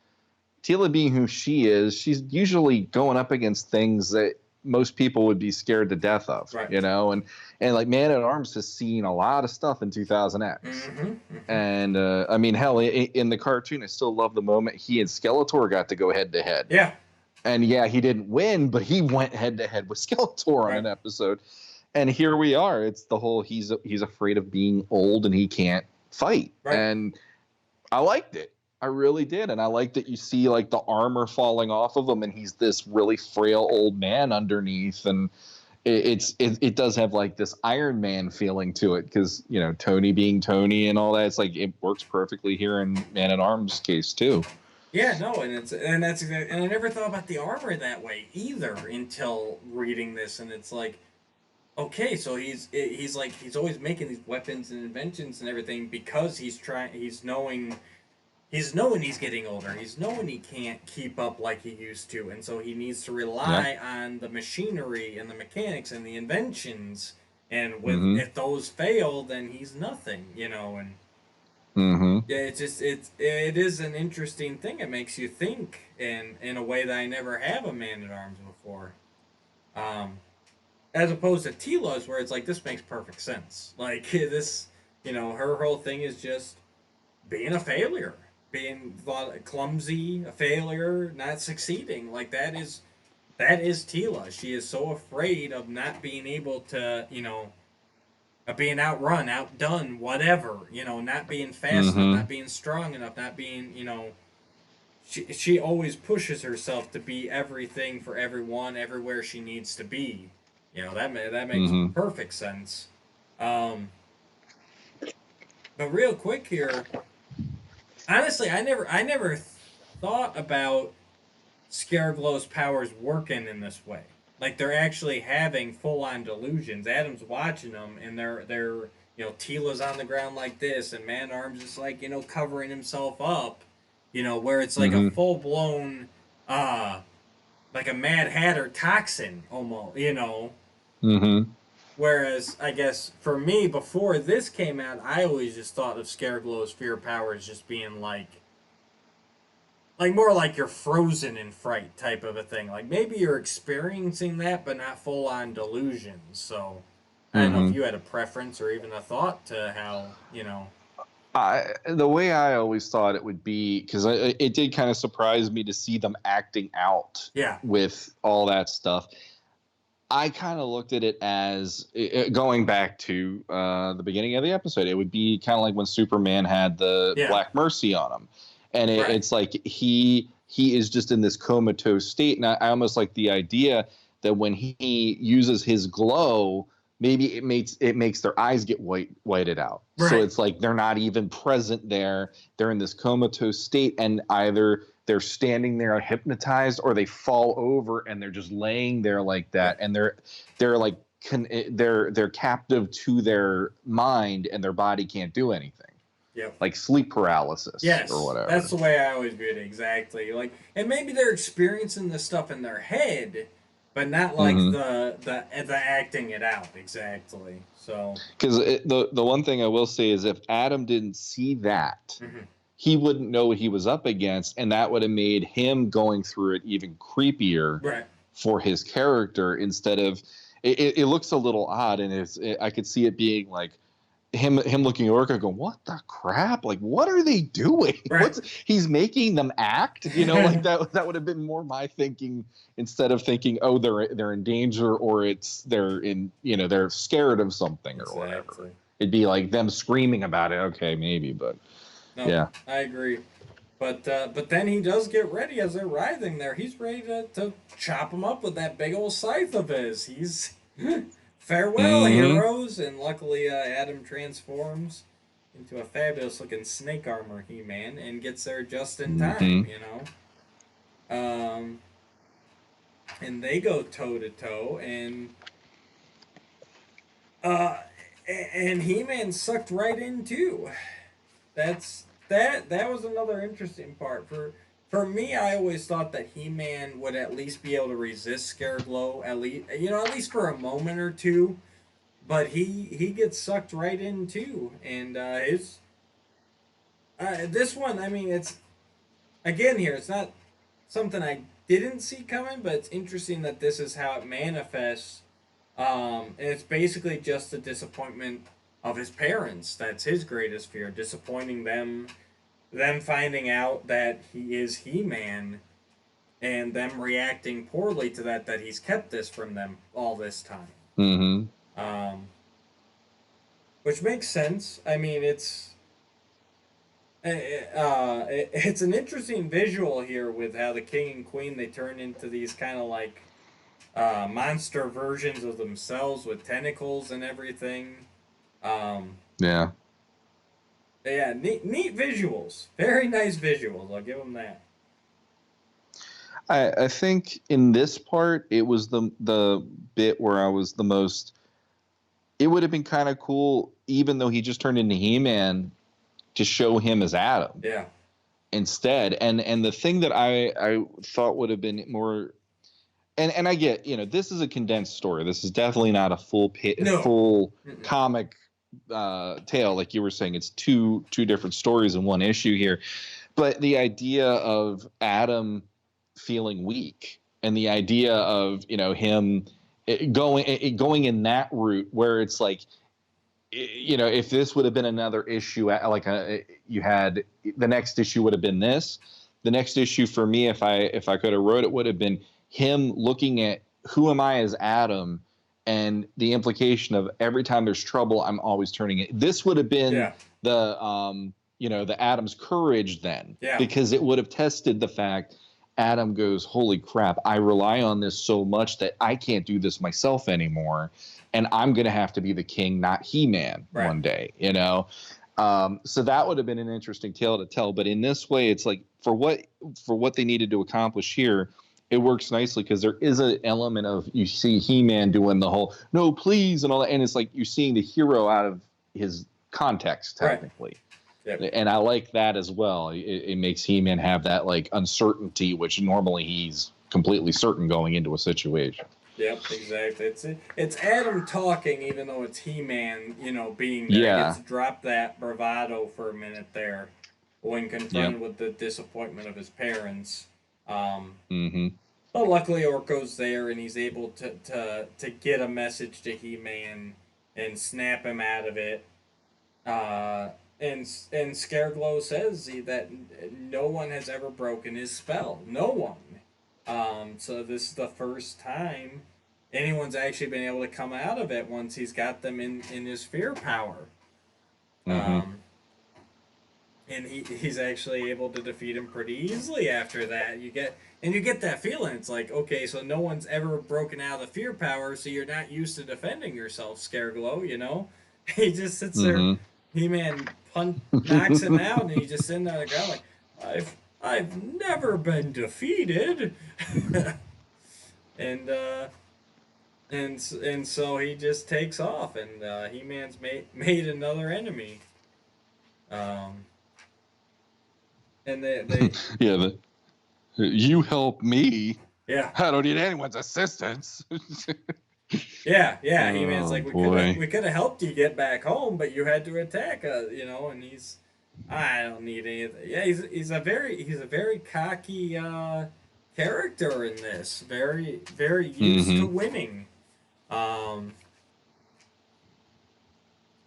being who she is, she's usually going up against things that most people would be scared to death of, right. And like Man-at-Arms has seen a lot of stuff in 2000X. Mm-hmm. And I mean, hell, in the cartoon, I still love the moment he and Skeletor got to go head to head. Yeah. And yeah, he didn't win, but he went head to head with Skeletor on an episode. And here we are. It's the whole he's afraid of being old and he can't fight. Right. And I liked it. I really did. And I like that you see like the armor falling off of him and he's this really frail old man underneath. And it does have like this Iron Man feeling to it because, you know, Tony being Tony and all that. It's like it works perfectly here in Man at Arms case too. Yeah, no, and that's exactly, and I never thought about the armor that way either until reading this, and it's like, okay, so he's like he's always making these weapons and inventions and everything because he's knowing he's getting older. He's knowing he can't keep up like he used to, and so he needs to rely on the machinery and the mechanics and the inventions. And if those fail, then he's nothing, you know. And yeah, it is an interesting thing. It makes you think in a way that I never have a Man at Arms before. As opposed to Tila's, where it's like this makes perfect sense. Like this, you know, her whole thing is just being a failure, being clumsy, a failure, not succeeding. Like that is Tila. She is so afraid of not being able to, you know, being outrun, outdone, whatever, you know, not being fast enough, not being strong enough, not being, you know, she always pushes herself to be everything for everyone, everywhere she needs to be. You know, that makes perfect sense. But real quick here, honestly, I never thought about Scareglow's powers working in this way. Like they're actually having full on delusions. Adam's watching them, and they're you know, Tila's on the ground like this, and Man Arms is like, you know, covering himself up, you know, where it's like a full blown like a Mad Hatter toxin almost, you know. Whereas I guess for me before this came out, I always just thought of Scareglow's fear powers just being like more like you're frozen in fright type of a thing. Like maybe you're experiencing that, but not full on delusions. So I don't know if you had a preference or even a thought to how, you know. The way I always thought it would be, because it did kind of surprise me to see them acting out with all that stuff. I kind of looked at it as going back to the beginning of the episode. It would be kind of like when Superman had the Black Mercy on him. And it's like he is just in this comatose state. And I almost like the idea that when he uses his glow, maybe it makes their eyes get whited out. So it's like they're not even present there. They're in this comatose state, and either they're standing there hypnotized or they fall over and they're just laying there like that. And they're like they're captive to their mind, and their body can't do anything. Yep. Like sleep paralysis or whatever. That's the way I always viewed it, exactly. Like, and maybe they're experiencing this stuff in their head, but not like the acting it out exactly. So because the one thing I will say is if Adam didn't see that, he wouldn't know what he was up against, and that would have made him going through it even creepier for his character. Instead of it looks a little odd, and I could see it being like him looking at Orca going, what the crap? Like, what are they doing? He's making them act, you know, like that would have been more my thinking, instead of thinking, oh, they're in danger, or they're scared of something or whatever. It'd be like them screaming about it. Okay, maybe, but no, I agree. But then he does get ready as they're writhing there. He's ready to chop them up with that big old scythe of his. He's farewell, heroes, and luckily Adam transforms into a fabulous-looking snake armor He-Man and gets there just in time, you know. And they go toe-to-toe, and He-Man sucked right in, too. That was another interesting part. For me, I always thought that He-Man would at least be able to resist Scareglow, at least for a moment or two. But he gets sucked right in too, and this one, I mean, it's not something I didn't see coming, but it's interesting that this is how it manifests, and it's basically just the disappointment of his parents. That's his greatest fear, disappointing them finding out that he is He-Man, and them reacting poorly to that he's kept this from them all this time. Which makes sense. I mean, it's an interesting visual here with how the king and queen, they turn into these kind of like monster versions of themselves with tentacles and everything. Um, Yeah. yeah, neat visuals. Very nice visuals. I'll give them that. I think in this part it was the bit where I was the most. It would have been kind of cool, even though he just turned into He-Man, to show him as Adam Yeah. instead. And the thing that I thought would have been more, and I get, this is a condensed story. This is definitely not a No. full Mm-mm. comic tale, like you were saying. It's two different stories in one issue here. But the idea of Adam feeling weak, and the idea of him going in that route where it's like, if this would have been another issue, like you had, the next issue would have been this. The next issue for me, if I could have wrote it, would have been him looking at who am I as Adam, and the implication of every time there's trouble, I'm always turning it. This would have been Yeah. the Adam's courage then, Yeah. because it would have tested the fact Adam goes, holy crap, I rely on this so much that I can't do this myself anymore, and I'm going to have to be the king, not He-Man, Right. one day, so that would have been an interesting tale to tell. But in this way, it's like, for what they needed to accomplish here, it works nicely, because there is an element of, you see He-Man doing the whole no please and all that, and it's like you're seeing the hero out of his context technically. Right. Yep. And I like that as well. It makes He-Man have that like uncertainty, which normally he's completely certain going into a situation. Yep, exactly. It's Adam talking, even though it's He-Man, being there. He Yeah. gets to drop that bravado for a minute there when confronted with the disappointment of his parents. Mm-hmm. But luckily, Orko's there, and he's able to get a message to He-Man and snap him out of it. And Scareglow says that no one has ever broken his spell. No one. So this is the first time anyone's actually been able to come out of it once he's got them in his fear power. Mm-hmm. And he's actually able to defeat him pretty easily after that. You get that feeling. It's like, okay, so no one's ever broken out of the fear power, so you're not used to defending yourself, Scareglow. He just sits there. Mm-hmm. He-Man knocks him out, and he's just sitting on the ground like, I've never been defeated. and and so he just takes off, and He-Man's made another enemy. And they Yeah, you help me. yeah. I don't need anyone's assistance. Yeah. He-Man's like, boy. we could have helped you get back home, but you had to attack us, and I don't need anything. Yeah, he's a very cocky character in this. Very used to winning. And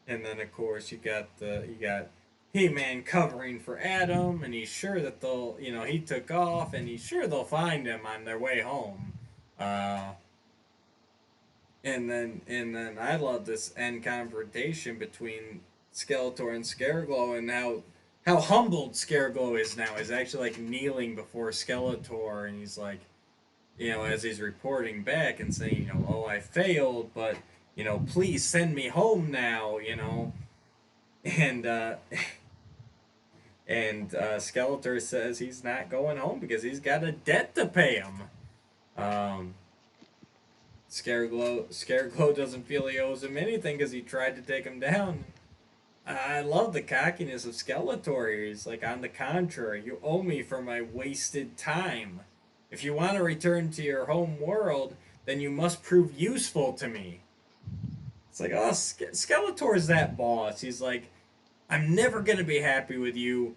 then of course you got He-Man covering for Adam, and he's sure that he took off, and he's sure they'll find him on their way home. And then I love this end confrontation between Skeletor and Scareglow, and how humbled Scareglow is now. He's actually like kneeling before Skeletor, and he's like, as he's reporting back and saying, oh, I failed, but please send me home now, and Skeletor says he's not going home because he's got a debt to pay him. Scareglow doesn't feel he owes him anything because he tried to take him down. I love the cockiness of Skeletor. He's like, on the contrary, you owe me for my wasted time. If you want to return to your home world, then you must prove useful to me. It's like, oh, Skeletor's that boss. He's like, I'm never gonna be happy with you,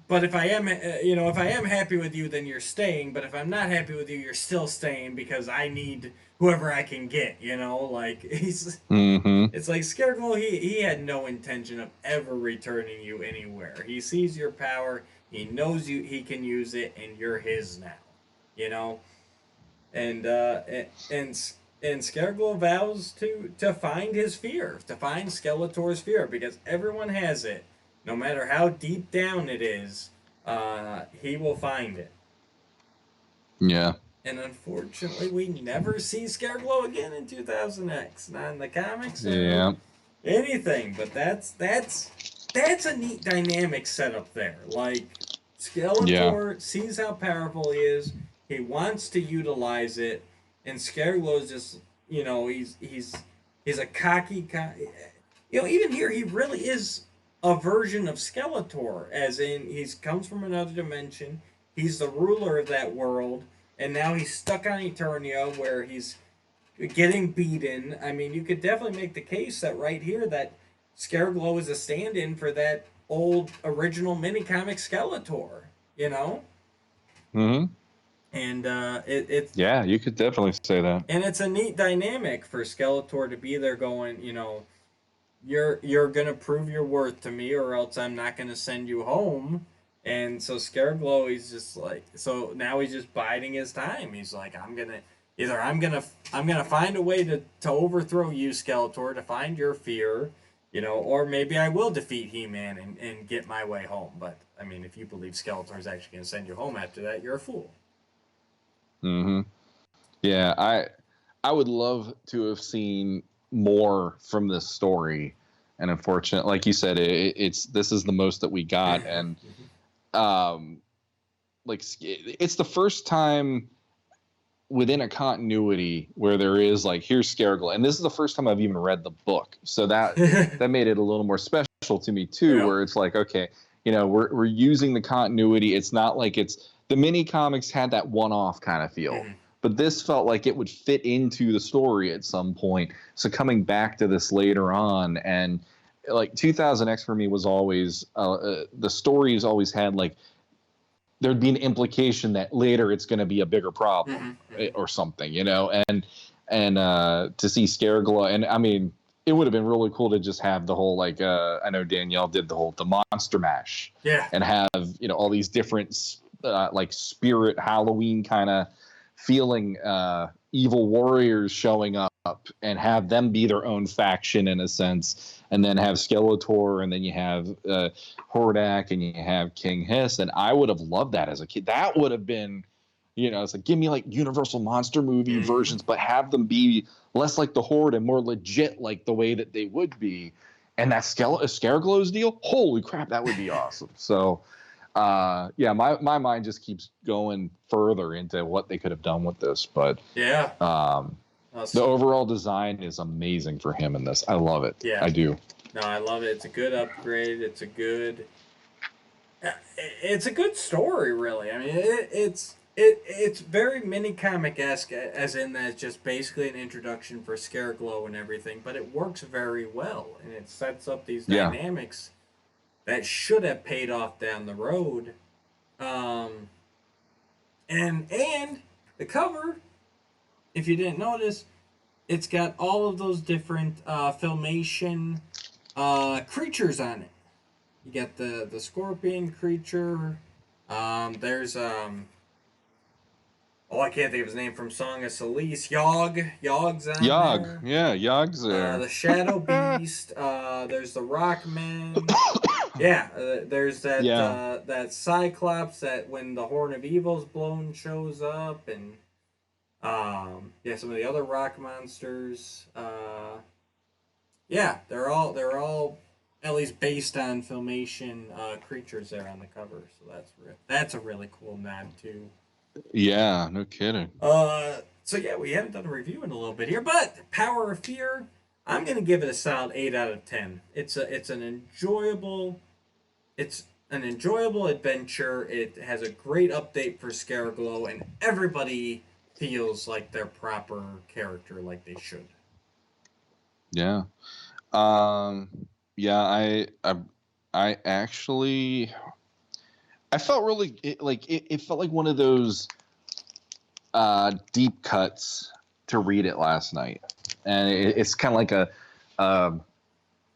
but if I am happy with you, then you're staying. But if I'm not happy with you, you're still staying because I need whoever I can get. Like he's. Mm-hmm. It's like Scarecrow. He had no intention of ever returning you anywhere. He sees your power. He knows he can use it, and you're his now. And and Scareglow vows to find his fear, to find Skeletor's fear, because everyone has it. No matter how deep down it is, he will find it. Yeah. And unfortunately, we never see Scareglow again in 2000X. Not in the comics or Yeah. anything. But that's a neat dynamic setup there. Like Yeah. Skeletor sees how powerful he is. He wants to utilize it, and Scareglow is just he's a cocky. Even here he really is a version of Skeletor, as in he's comes from another dimension. He's the ruler of that world, and now he's stuck on Eternia, where he's getting beaten. I mean, you could definitely make the case that right here that Scareglow is a stand-in for that old original mini comic Skeletor. You know, Hmm. and it's Yeah, you could definitely say that. and it's a neat dynamic for Skeletor to be there, going, you're gonna prove your worth to me, or else I'm not gonna send you home. And so Scareglow, he's just like, so now he's just biding his time. He's like, I'm gonna find a way to overthrow you, Skeletor, to find your fear, or maybe I will defeat He-Man and get my way home. But I mean, if you believe Skeletor's actually gonna send you home after that, you're a fool. Hmm. Yeah, I would love to have seen more from this story, and unfortunately, like you said, it's this is the most that we got, and um, like it's the first time within a continuity where there is like here's Scareglow, and this is the first time I've even read the book, so that made it a little more special to me too, Yeah. where it's like, okay, we're using the continuity. It's not like it's the mini comics had that one-off kind of feel. Mhm. But this felt like it would fit into the story at some point. So coming back to this later on, and like 2000X for me was always the stories always had like there'd be an implication that later it's going to be a bigger problem or something, and to see Scareglow, and I mean, it would have been really cool to just have the whole like I know Danielle did the Monster Mash, Yeah. and have all these different like spirit Halloween kind of feeling evil warriors showing up, and have them be their own faction in a sense, and then have Skeletor, and then you have Hordak, and you have King Hiss, and I would have loved that as a kid. That would have been, it's like, give me like Universal monster movie versions, but have them be less like the Horde and more legit like the way that they would be. And that Scareglow's deal, holy crap, that would be awesome. So yeah, my mind just keeps going further into what they could have done with this, but Yeah. the overall design is amazing for him in this. I love it. Yeah. I do. No, I love it. It's a good upgrade. It's a good story, really. I mean, it's very mini comic esque, as in that it's just basically an introduction for Scareglow and everything, but it works very well, and it sets up these dynamics that should have paid off down the road. And the cover, if you didn't notice, it's got all of those different Filmation creatures on it. You got the scorpion creature. There's I can't think of his name from Song of Solace. Yog's on there. Yeah, Yog's there. The Shadow Beast. There's the Rockman. Yeah, there's that that Cyclops that when the Horn of Evil's blown shows up, and some of the other rock monsters. Yeah, they're all at least based on Filmation creatures there on the cover. So that's a really cool nod too. Yeah, no kidding. So yeah, we haven't done a review in a little bit here, but Power of Fear, I'm gonna give it a solid 8 out of 10. It's an enjoyable adventure. It has a great update for Scareglow, and everybody feels like their proper character, like they should. Yeah. Yeah, I actually I felt really it felt like one of those deep cuts to read it last night, and it's kind of like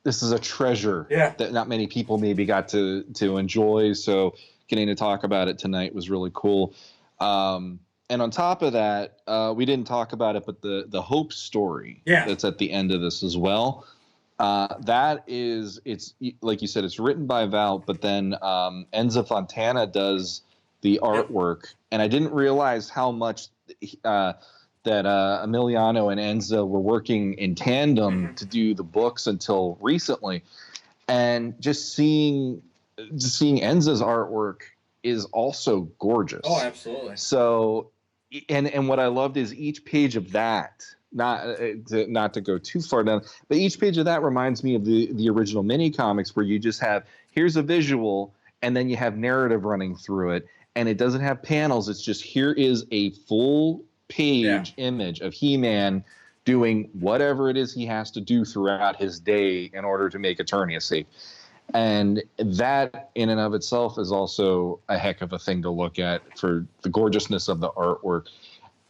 this is a treasure that not many people maybe got to enjoy. So getting to talk about it tonight was really cool. And And on top of that, we didn't talk about it, but the Hope story that's at the end of this as well. It's like you said, it's written by Val, but then Enzo Fontana does the artwork, and I didn't realize how much that Emiliano and Enzo were working in tandem to do the books until recently, and just seeing Enzo's artwork is also gorgeous. Oh, absolutely. So, and what I loved is each page of that. Not to go too far down, but each page of that reminds me of the original mini comics, where you just have, here's a visual and then you have narrative running through it, and it doesn't have panels. It's just, here is a full page image of He-Man doing whatever it is he has to do throughout his day in order to make Eternia safe. And that in and of itself is also a heck of a thing to look at for the gorgeousness of the artwork.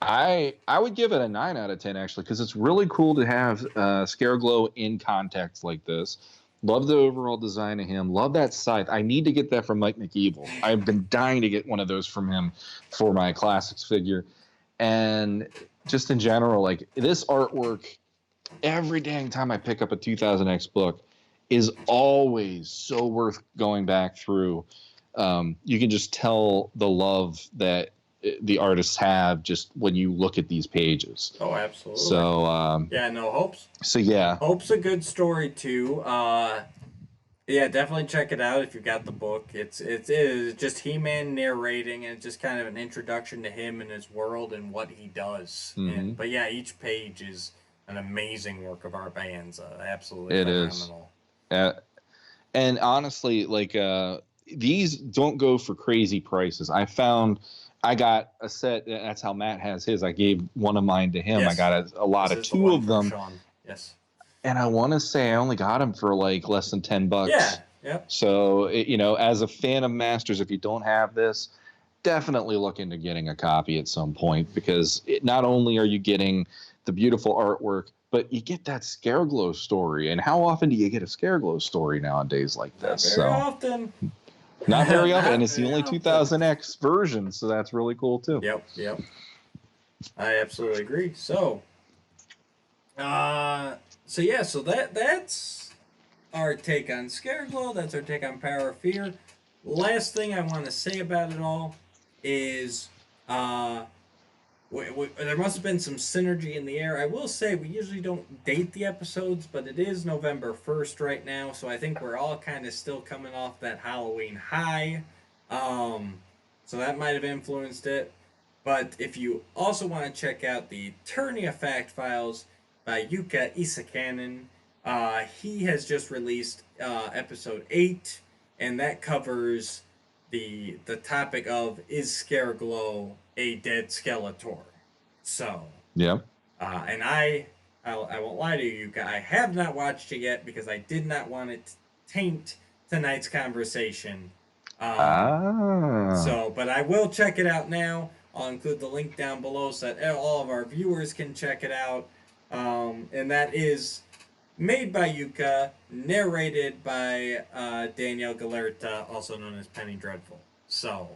I would give it a 9 out of 10, actually, because it's really cool to have Scareglow in context like this. Love the overall design of him. Love that scythe. I need to get that from Mike McEvil. I've been dying to get one of those from him for my Classics figure. And just in general, like, this artwork, every dang time I pick up a 2000X book, is always so worth going back through. You can just tell the love that the artists have just when you look at these pages. Oh, absolutely. So Hope's. So yeah, Hope's a good story too. Definitely check it out if you've got the book. It is just He-Man narrating, and it's just kind of an introduction to him and his world and what he does. But each page is an amazing work of art by Enzo. Absolutely phenomenal. And honestly, like these don't go for crazy prices. I got a set. That's how Matt has his. I gave one of mine to him. Yes. I got a lot of two of them. Shawn. Yes. And I want to say I only got them for like less than $10. Yeah. Yep. So as a fan of Masters, if you don't have this, definitely look into getting a copy at some point, because not only are you getting the beautiful artwork, but you get that Scareglow story. And how often do you get a Scareglow story nowadays like this? Not very often. Not very often, and it's the only 2000X version, so that's really cool too. Yep. I absolutely agree. So that's our take on Scareglow. That's our take on Power of Fear. Last thing I want to say about it all is there must have been some synergy in the air. I will say we usually don't date the episodes, but it is November 1st right now, so I think we're all kind of still coming off that Halloween high. So that might have influenced it. But if you also want to check out the Eternia Fact Files by Yuka Isakanen, he has just released episode 8, and that covers the topic of, is Scareglow a dead Skeletor? So yeah, and I won't lie to you, Yuka, I have not watched it yet because I did not want it to taint tonight's conversation. So, but I will check it out now. I'll include the link down below so that all of our viewers can check it out. And that is made by Yuka, narrated by Danielle Galerta, also known as Penny Dreadful. So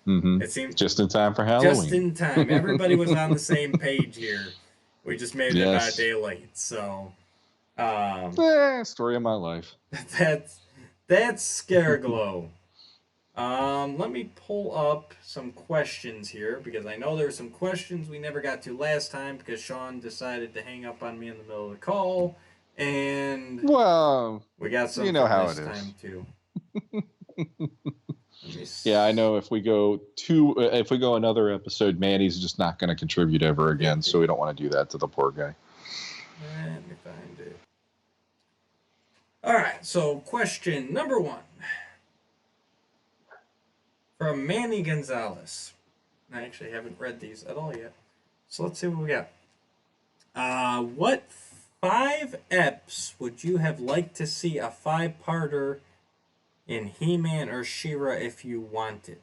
it seemed just in time for Halloween. Just in time. Everybody was on the same page here. We just made it about a day late. So story of my life. That's Scareglow. Let me pull up some questions here, because I know there were some questions we never got to last time because Shawn decided to hang up on me in the middle of the call, and we got some how this it is. time too. Yeah, I know. If we go another episode, Manny's just not going to contribute ever again, so we don't want to do that to the poor guy. Let me find it. All right, so question number 1. From Manny Gonzalez. I actually haven't read these at all yet. So let's see what we got. What 5 eps would you have liked to see a 5-parter in He-Man or She-Ra if you wanted?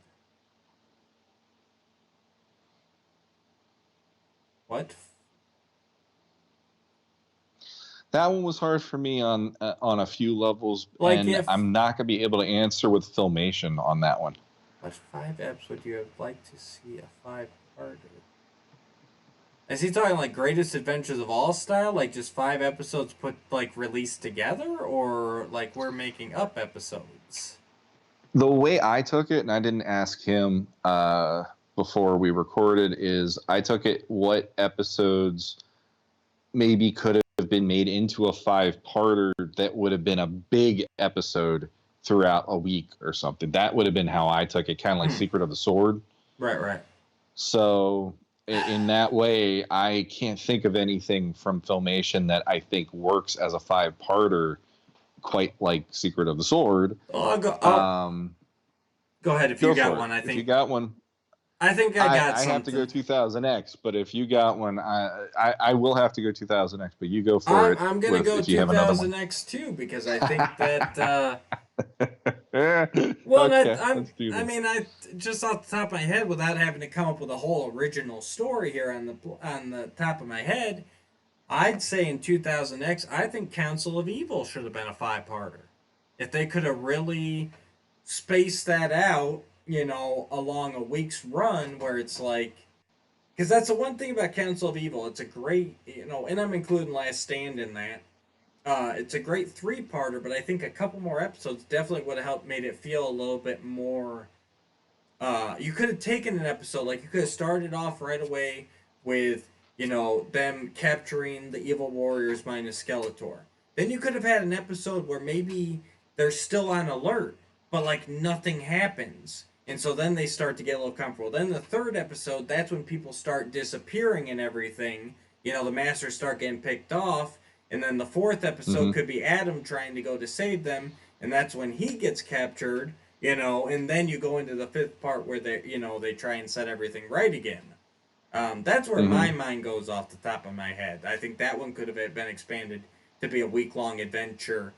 What? That one was hard for me on a few levels, and I'm not going to be able to answer with Filmation on that one. What 5 eps would you have liked to see a 5-parter? Is he talking like Greatest Adventures of All style, like just 5 episodes put like released together, or like we're making up episodes? The way I took it, and I didn't ask him before we recorded, is I took it what episodes maybe could have been made into a 5-parter that would have been a big episode throughout a week or something. That would have been how I took it, kind of like Secret of the Sword. Right, right. So in that way, I can't think of anything from Filmation that I think works as a 5-parter quite like Secret of the Sword. Go ahead if you got one. I think if you got one. I think I got I something. have to go 2000X, but if you got one, I will have to go 2000X, but you go for it. I'm going to go 2000X too, because I think that... well, okay, I mean, I just off the top of my head, without having to come up with a whole original story here on the top of my head, I'd say in 2000X, I think Council of Evil should have been a 5-parter. If they could have really spaced that out, along a week's run, where it's like, because that's the one thing about Council of Evil. It's a great, and I'm including Last Stand in that. It's a great 3-parter, but I think a couple more episodes definitely would have helped made it feel a little bit more. You could have taken an episode, like you could have started off right away with, them capturing the evil warriors minus Skeletor. Then you could have had an episode where maybe they're still on alert, but like nothing happens. And so then they start to get a little comfortable. Then the 3rd episode, that's when people start disappearing and everything. The masters start getting picked off. And then the 4th episode could be Adam trying to go to save them. And that's when he gets captured, and then you go into the 5th part where they try and set everything right again. That's where my mind goes off the top of my head. I think that one could have been expanded to be a week-long adventure.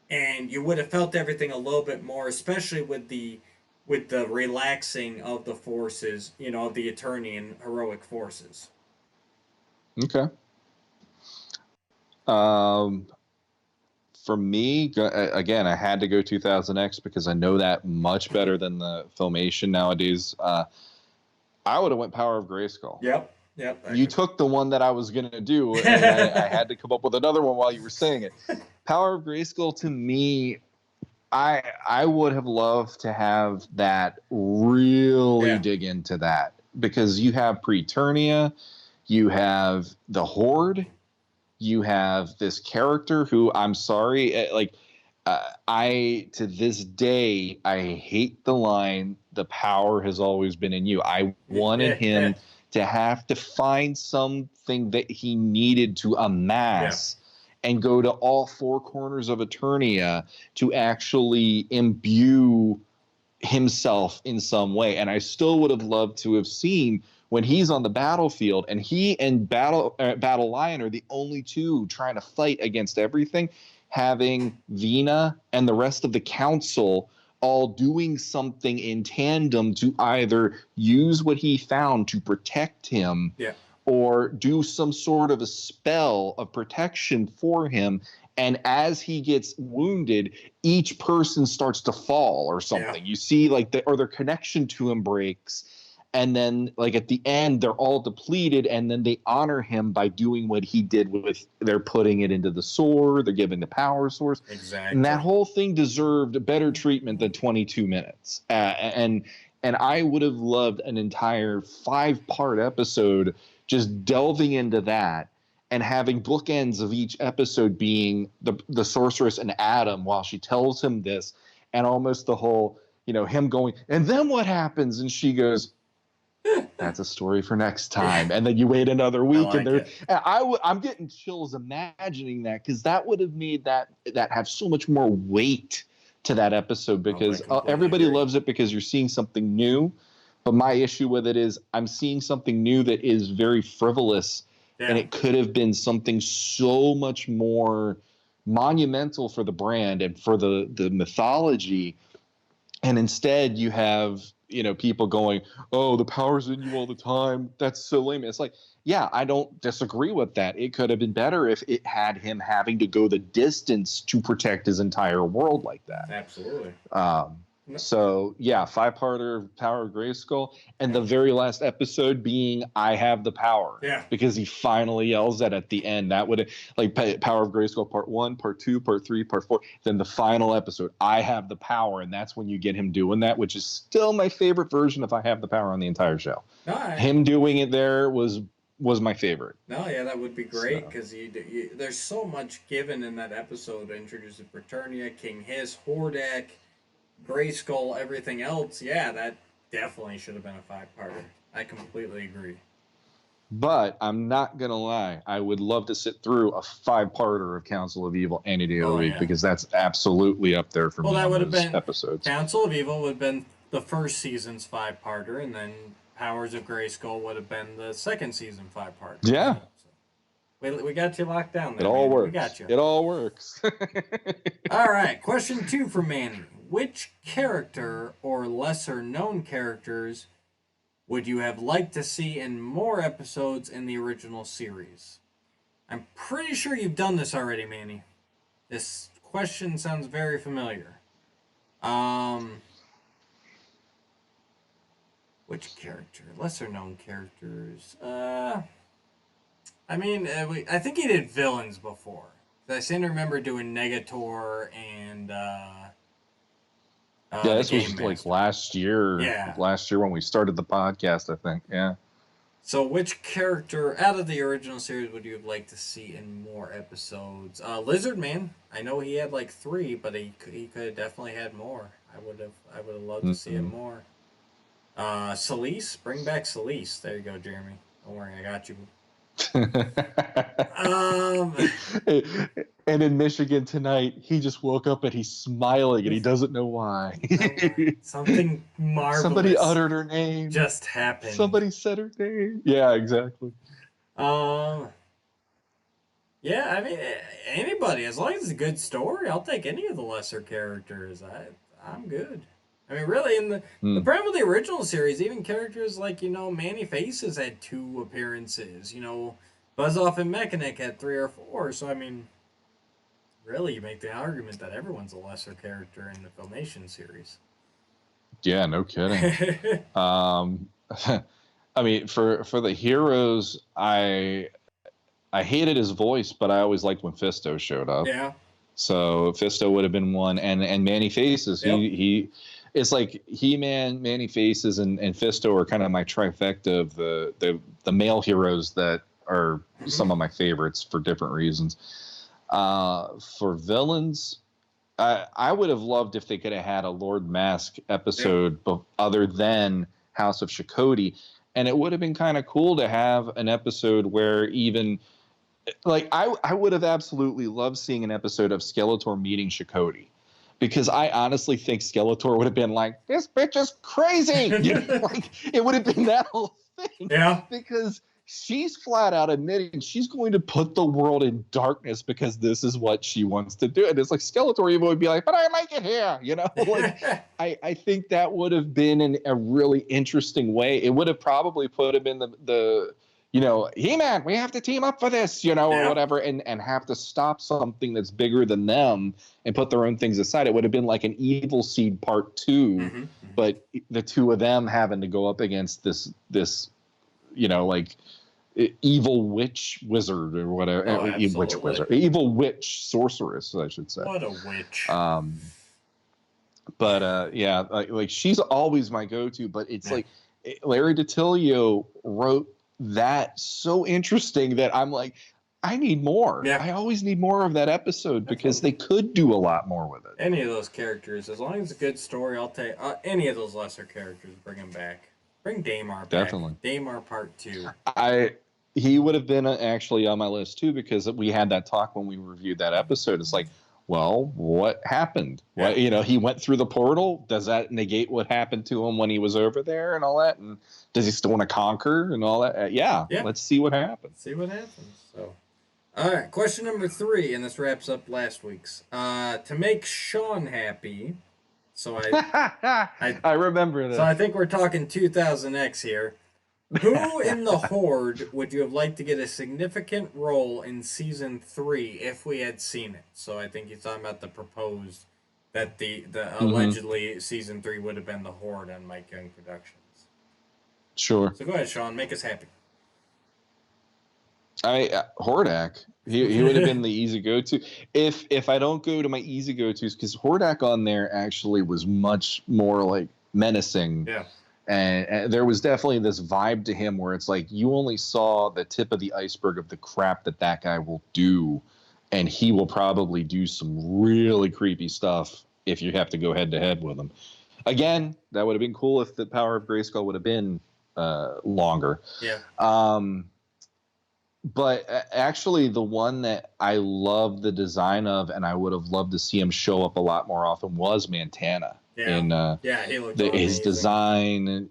And you would have felt everything a little bit more, especially with the relaxing of the forces, of the Eternian heroic forces. Okay. For me, again, I had to go 2000X because I know that much better than the Filmation nowadays. I would have went Power of Grayskull. Yep. You took the one that I was going to do, and I had to come up with another one while you were saying it. Power of Grayskull, to me, I would have loved to have that really dig into that, because you have Eternia, you have the Horde, you have this character who, I'm sorry, to this day, I hate the line, "The power has always been in you." I wanted him to have to find something that he needed to amass and go to all 4 corners of Eternia to actually imbue himself in some way. And I still would have loved to have seen when he's on the battlefield and he and Battle Lion are the only 2 trying to fight against everything, having Vina and the rest of the council all doing something in tandem to either use what he found to protect him or do some sort of a spell of protection for him. And as he gets wounded, each person starts to fall or something. You see their connection to him breaks. And then at the end, they're all depleted, and then they honor him by doing what he did they're putting it into the sword, they're giving the power source. Exactly. And that whole thing deserved better treatment than 22 minutes. And I would have loved an entire 5-part episode just delving into that and having bookends of each episode being the sorceress and Adam while she tells him this, and almost the whole, him going, "And then what happens?" And she goes, "That's a story for next time." And then you wait another week, I'm getting chills imagining that, because that would have made that have so much more weight to that episode, because everybody loves it because you're seeing something new. But my issue with it is I'm seeing something new that is very frivolous, and it could have been something so much more monumental for the brand and for the mythology. And instead you have, people going, "Oh, the power's in you all the time. That's so lame." It's like, yeah, I don't disagree with that. It could have been better if it had him having to go the distance to protect his entire world like that. Absolutely. So yeah, 5-parter Power of Grayskull, and the very last episode being "I have the power." Yeah. Because he finally yells that at the end. That would like Power of Grayskull Part 1, Part 2, Part 3, Part 4. Then the final episode, "I have the power," and that's when you get him doing that, which is still my favorite version of "I have the power" on the entire show. Him doing it there was my favorite. No, yeah, that would be great because there's so much given in that episode. Introduces Eternia, King Hiss, Hordak, Grayskull, everything else. Yeah, that definitely should have been a 5-parter. I completely agree. But I'm not gonna lie, I would love to sit through a 5-parter of Council of Evil any day of the week because that's absolutely up there for me. That would have been episodes. Council of Evil would have been the first season's 5-parter, and then Powers of Grayskull would have been the second season 5-parter. Yeah. So, we got you locked down there. It all works. We got you. It all works. All right, question 2 for Manny. Which character or lesser known characters would you have liked to see in more episodes in the original series? I'm pretty sure you've done this already, Manny. This question sounds very familiar. Which character? Lesser known characters. I think he did villains before. I seem to remember doing Negator and this was like last year. Yeah. Last year when we started the podcast, I think. Yeah. So which character out of the original series would you have liked to see in more episodes? Lizard Man. I know he had like 3, but he could have definitely had more. I would have loved to see it more. Celise, bring back Celise. There you go, Jeremy. Don't worry, I got you. And in Michigan tonight, he just woke up and he's smiling and he doesn't know why. Something marvelous. Somebody uttered her name. Just happened. Somebody said her name. Yeah, exactly. Yeah, I mean, anybody, as long as it's a good story, I'll take any of the lesser characters. I'm good. I mean, really, in the problem with the original series, even characters like, Manny Faces had 2 appearances. Buzz-Off and Mechanic had 3 or 4. So, I mean, really, you make the argument that everyone's a lesser character in the Filmation series. Yeah, no kidding. I mean, for the heroes, I hated his voice, but I always liked when Fisto showed up. Yeah. So Fisto would have been one, and Manny Faces. Yep. It's like He-Man, Manny Faces, and Fisto are kind of my trifecta of the male heroes that are some of my favorites for different reasons. For villains, I would have loved if they could have had a Lord Mask episode other than House of Shakoti, and it would have been kind of cool to have an episode where even like I would have absolutely loved seeing an episode of Skeletor meeting Shakoti. Because I honestly think Skeletor would have been like, "This bitch is crazy." Like it would have been that whole thing. Yeah. Because she's flat out admitting she's going to put the world in darkness because this is what she wants to do. And it's like Skeletor even would be like, "But I like it here," Like I think that would have been in a really interesting way. It would have probably put him in the He-Man, we have to team up for this, or whatever, and have to stop something that's bigger than them and put their own things aside. It would have been like an Evil Seed Part 2, but the 2 of them having to go up against this like evil witch wizard or whatever. Evil witch sorceress, I should say. What a witch. But yeah, like she's always my go-to, but it's like Larry DiTillio wrote that so interesting that I'm like, I need more. Yeah. I always need more of that episode because they could do a lot more with it. Any of those characters, as long as it's a good story, I'll take any of those lesser characters. Bring them back. Bring Daimar back. Definitely. Daimar Part 2. He would have been actually on my list too because we had that talk when we reviewed that episode. It's like, well, what happened? Yeah. He went through the portal. Does that negate what happened to him when he was over there and all that? And does he still want to conquer and all that? Yeah. Let's see what happens. So, all right. Question number 3, and this wraps up last week's. To make Shawn happy. So I remember that. So I think we're talking 2000X here. Who in the Horde would you have liked to get a significant role in season 3 if we had seen it? So I think he's talking about the proposed that the Mm-hmm. allegedly season 3 would have been the Horde on Mike Young Productions. Sure. So go ahead, Shawn, make us happy. Hordak. He would have been the easy go-to if I don't go to my easy go-tos, because Hordak on there actually was much more like menacing. Yeah. And there was definitely this vibe to him where it's like you only saw the tip of the iceberg of the crap that guy will do, and he will probably do some really creepy stuff if you have to go head to head with him. Again, that would have been cool if the power of Grayskull would have been longer. Yeah. But actually, the one that I love the design of, and I would have loved to see him show up a lot more often, was Montana. Yeah. In Yeah, he looked his amazing. design, and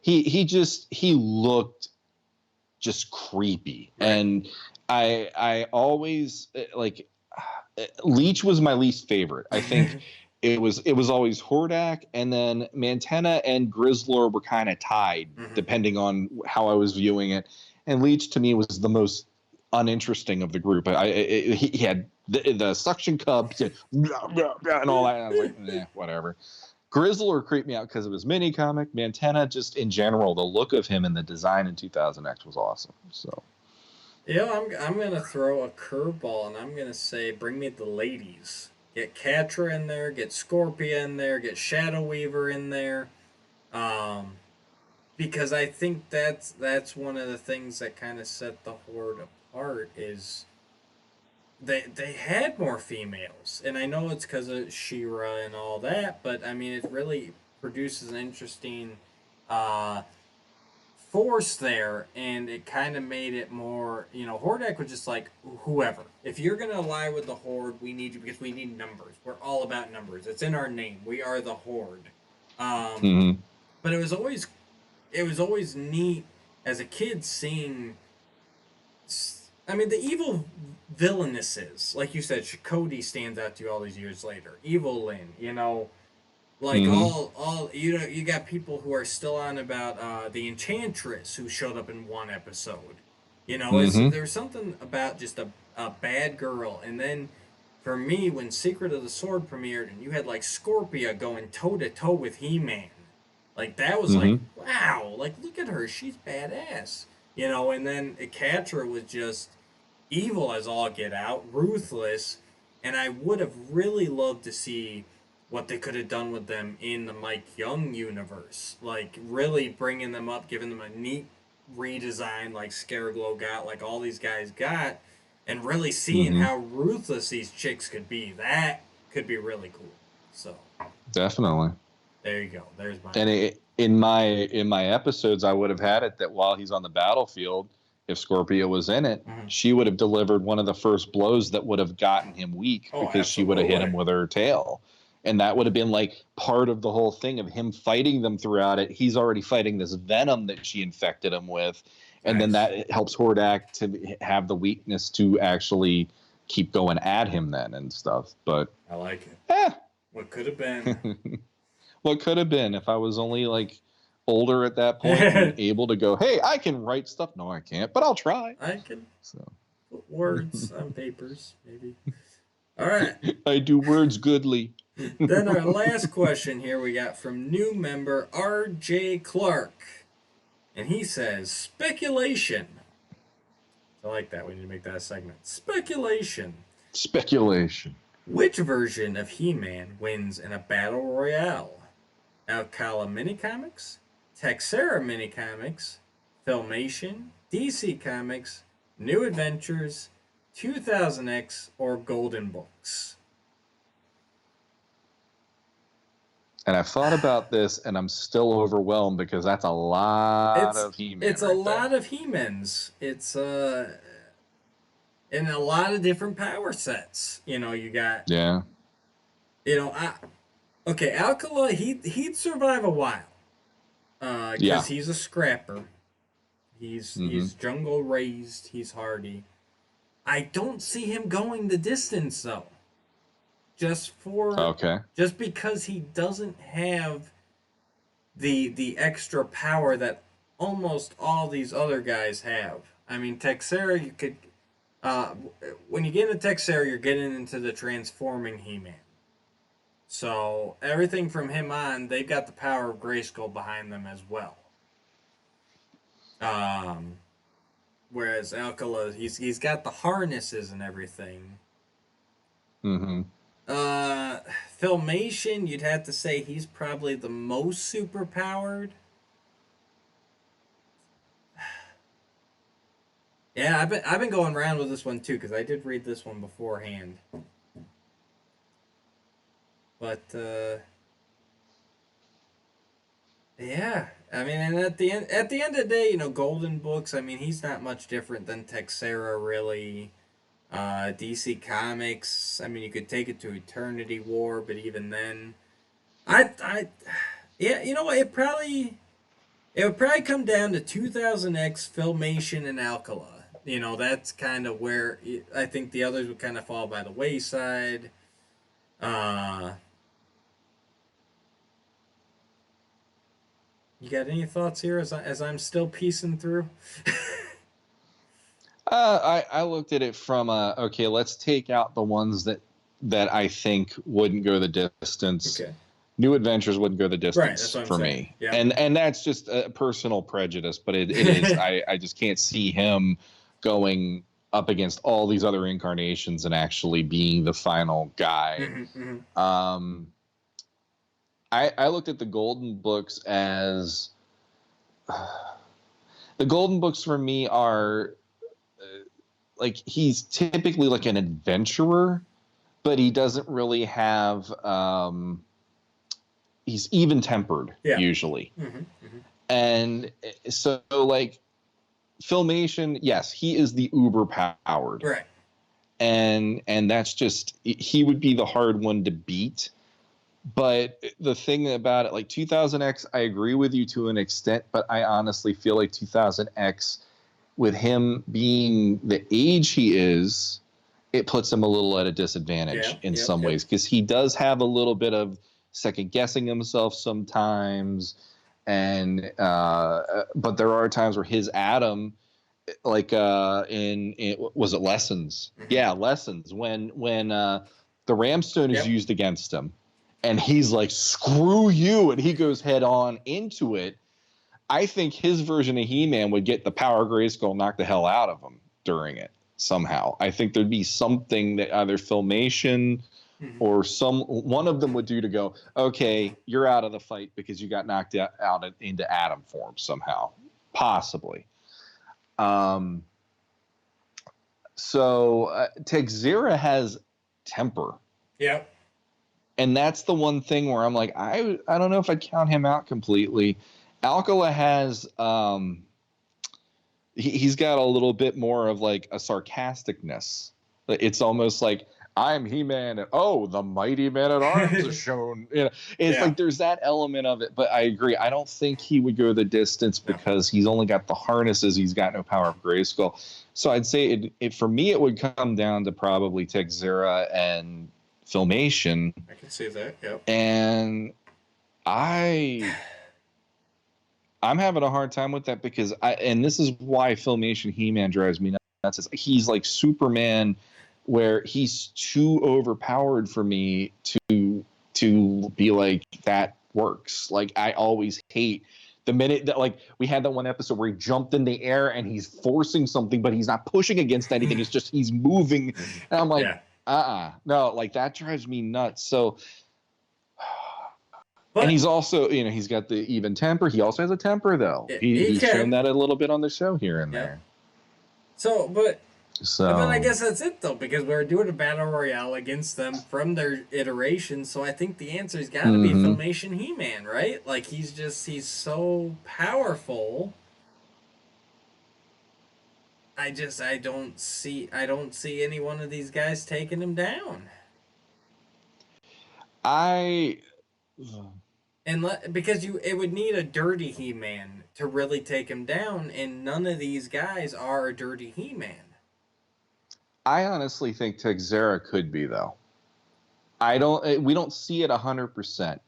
he looked just creepy. Right. And I always like Leech was my least favorite. I think it was always Hordak, and then Montana and Grizzlor were kind of tied, depending on how I was viewing it. And Leech to me was the most uninteresting of the group. He had the suction cups and all that. And I was like, whatever. Grizzlor creeped me out because of his mini comic. Montana, just in general, the look of him and the design in 2000X was awesome. So, I'm gonna throw a curveball, and I'm gonna say, bring me the ladies. Get Catra in there, get Scorpia in there, get Shadow Weaver in there, because I think that's one of the things that kind of set the Horde apart is they had more females, and I know it's because of She-Ra and all that, but I mean it really produces an interesting force there, and it kind of made it more. Hordak was just like whoever. If you're gonna ally with the Horde, we need you because we need numbers. We're all about numbers. It's in our name. We are the Horde. But it was always neat as a kid seeing. I mean, the evil villainesses, like you said, Cody stands out to you all these years later. Evil Lyn, like all you got people who are still on about the Enchantress who showed up in one episode. There's something about just a bad girl, and then for me, when Secret of the Sword premiered, and you had like Scorpia going toe to toe with He-Man, like that was like wow, like look at her, she's badass. And then Catra was just evil as all get out, ruthless, and I would have really loved to see what they could have done with them in the Mike Young universe. Like, really bringing them up, giving them a neat redesign like Scareglow got, like all these guys got, and really seeing how ruthless these chicks could be. That could be really cool. So, definitely. there you go. There's my... And in my episodes, I would have had it that while he's on the battlefield, if Scorpia was in it, she would have delivered one of the first blows that would have gotten him weak because she would have hit him with her tail. And that would have been like part of the whole thing of him fighting them throughout it. He's already fighting this venom that she infected him with. And then that helps Hordak to have the weakness to actually keep going at him then and stuff. But I like it. What could have been? What could have been if I was only like older at that point and able to go, hey, I can write stuff. No, I can't, but I'll try. I can put words on papers, maybe. All right. I do words goodly. Then our last question here we got from new member R.J. Clark. And he says, speculation. I like that. We need to make that a segment. Speculation. Which version of He-Man wins in a battle royale? Alcala Minicomics, Texera Minicomics, Filmation, DC Comics, New Adventures, 2000X, or Golden Books? And I've thought about this, and I'm still overwhelmed because that's a lot of He-Man. It's a lot of He-Mans. It's in a lot of different power sets. You got okay, Alcala, he'd survive a while. Because he's a scrapper. He's jungle raised. He's hardy. I don't see him going the distance though. Just because he doesn't have the extra power that almost all these other guys have. I mean, Texera, you could when you get into Texera, you're getting into the transforming He-Man. So everything from him on, they've got the power of Grayskull behind them as well. Um, Whereas Alcala, he's got the harnesses and everything. Mm-hmm. Filmation, you'd have to say he's probably the most super powered. Yeah, I've been going around with this one too because I did read this one beforehand. But yeah, I mean, and at the end of the day, Golden Books. I mean, he's not much different than Texera, really. DC Comics. I mean, you could take it to Eternity War, but even then, yeah, you know what? It would probably come down to 2000X, Filmation, and Alcala. That's kind of where I think the others would kind of fall by the wayside. Uh, you got any thoughts here as I'm still piecing through? I looked at it from okay, let's take out the ones that I think wouldn't go the distance. Okay. New Adventures wouldn't go the Right, distance that's what I'm for saying. me. Yeah. And that's just a personal prejudice, but it is I just can't see him going up against all these other incarnations and actually being the final guy. I looked at the Golden Books as the Golden Books for me are like he's typically like an adventurer, but he doesn't really have he's even tempered usually. And so like Filmation, yes, he is the uber powered. Right. And that's just he would be the hard one to beat. But the thing about it, like 2000X, I agree with you to an extent, but I honestly feel like 2000X, with him being the age he is, it puts him a little at a disadvantage in some ways, because he does have a little bit of second guessing himself sometimes. And but there are times where his Adam, like in was it Lessons? Yeah, Lessons, when the Ramstone is used against him and he's like, screw you, and he goes head on into it. I think his version of He-Man would get the power of Grayskull knocked the hell out of him during it somehow. I think there'd be something that either Filmation or one of them would do to go, okay, you're out of the fight because you got knocked out into Adam form somehow, possibly. So Texera has temper. Yep. And that's the one thing where I'm like, I don't know if I'd count him out completely. Alcala has he's got a little bit more of like a sarcasticness. It's almost like, I'm He-Man, and oh, the mighty man at arms is shown. It's like there's that element of it. But I agree. I don't think he would go the distance because he's only got the harnesses. He's got no power of Grayskull. So I'd say it for me, it would come down to probably Texera and Filmation. I can see that. Yep. And I'm having a hard time with that because and this is why Filmation He-Man drives me nuts. He's like Superman, where he's too overpowered for me to be like, that works. Like, I always hate the minute that, like, we had that one episode where he jumped in the air and he's forcing something, but he's not pushing against anything. It's just he's moving. And I'm like, no, like, that drives me nuts. So, but, and he's also, he's got the even temper. He also has a temper, though. He's shown that a little bit on the show here and there. But then I guess that's it, though, because we're doing a battle royale against them from their iteration. So I think the answer's got to be Filmation He-Man, right? Like, he's so powerful. I don't see any one of these guys taking him down. Because it would need a dirty He-Man to really take him down, and none of these guys are a dirty He-Man. I honestly think Texera could be, though. We don't see it 100%,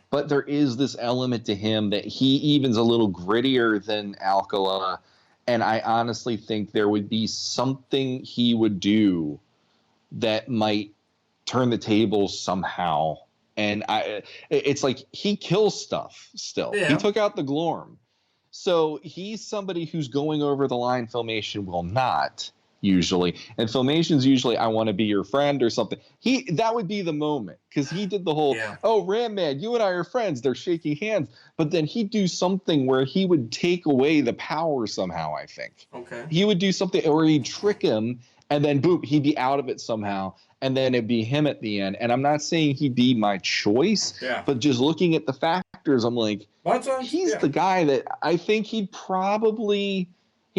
but there is this element to him that he even's a little grittier than Alcala, and I honestly think there would be something he would do that might turn the tables somehow And it's like he kills stuff still. Yeah. He took out the Glorm. So he's somebody who's going over the line. Filmation will not usually. And Filmation's usually, I want to be your friend or something. That would be the moment, because he did the whole, oh, Ram Man, you and I are friends. They're shaking hands. But then he'd do something where he would take away the power somehow, I think. Okay. He would do something, or he'd trick him, and then boom, he'd be out of it somehow. And then it'd be him at the end. And I'm not saying he'd be my choice, but just looking at the factors, I'm like, he's the guy that I think he'd probably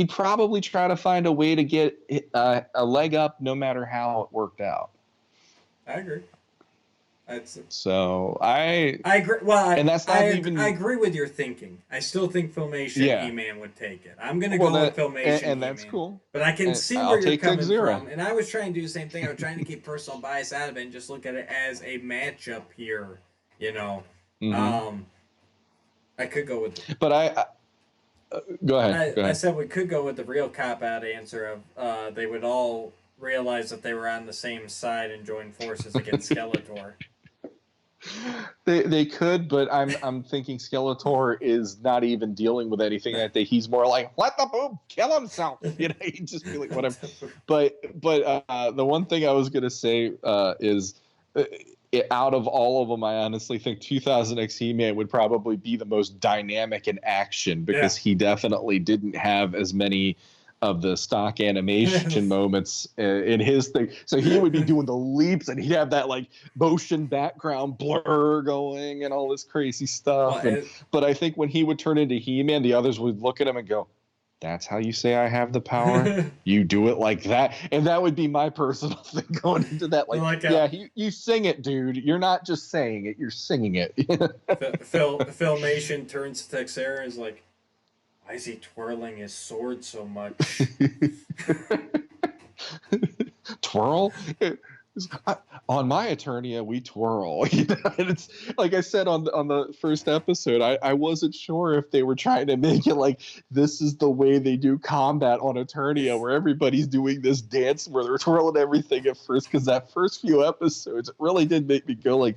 try to find a way to get a leg up, no matter how it worked out. I agree. I agree. Well, and that's not I agree with your thinking. I still think Filmation He-Man would take it. I'm going to go with Filmation and that's cool. But I can see where you're coming from. And I was trying to do the same thing. I was trying to keep personal bias out of it and just look at it as a matchup here. You know, I could go with. But go ahead. I said we could go with the real cop-out answer of they would all realize that they were on the same side and join forces against Skeletor. They could, but I'm thinking Skeletor is not even dealing with anything that day. He's more like, let the boob kill himself. You know, he'd just be like, whatever. But the one thing I was gonna say is, out of all of them, I honestly think 2000X He-Man would probably be the most dynamic in action, because he definitely didn't have as many of the stock animation moments in his thing. So he would be doing the leaps, and he'd have that like motion background blur going and all this crazy stuff. But I think when he would turn into He-Man, the others would look at him and go, that's how you say I have the power? You do it like that? And that would be my personal thing going into that. Like you sing it, dude. You're not just saying it, you're singing it. Filmation turns to Texera and is like, why is he twirling his sword so much? Twirl? On my Eternia, we twirl. You know? And it's like I said on the first episode, I wasn't sure if they were trying to make it like this is the way they do combat on Eternia, where everybody's doing this dance where they're twirling everything at first. Because that first few episodes, it really did make me go like,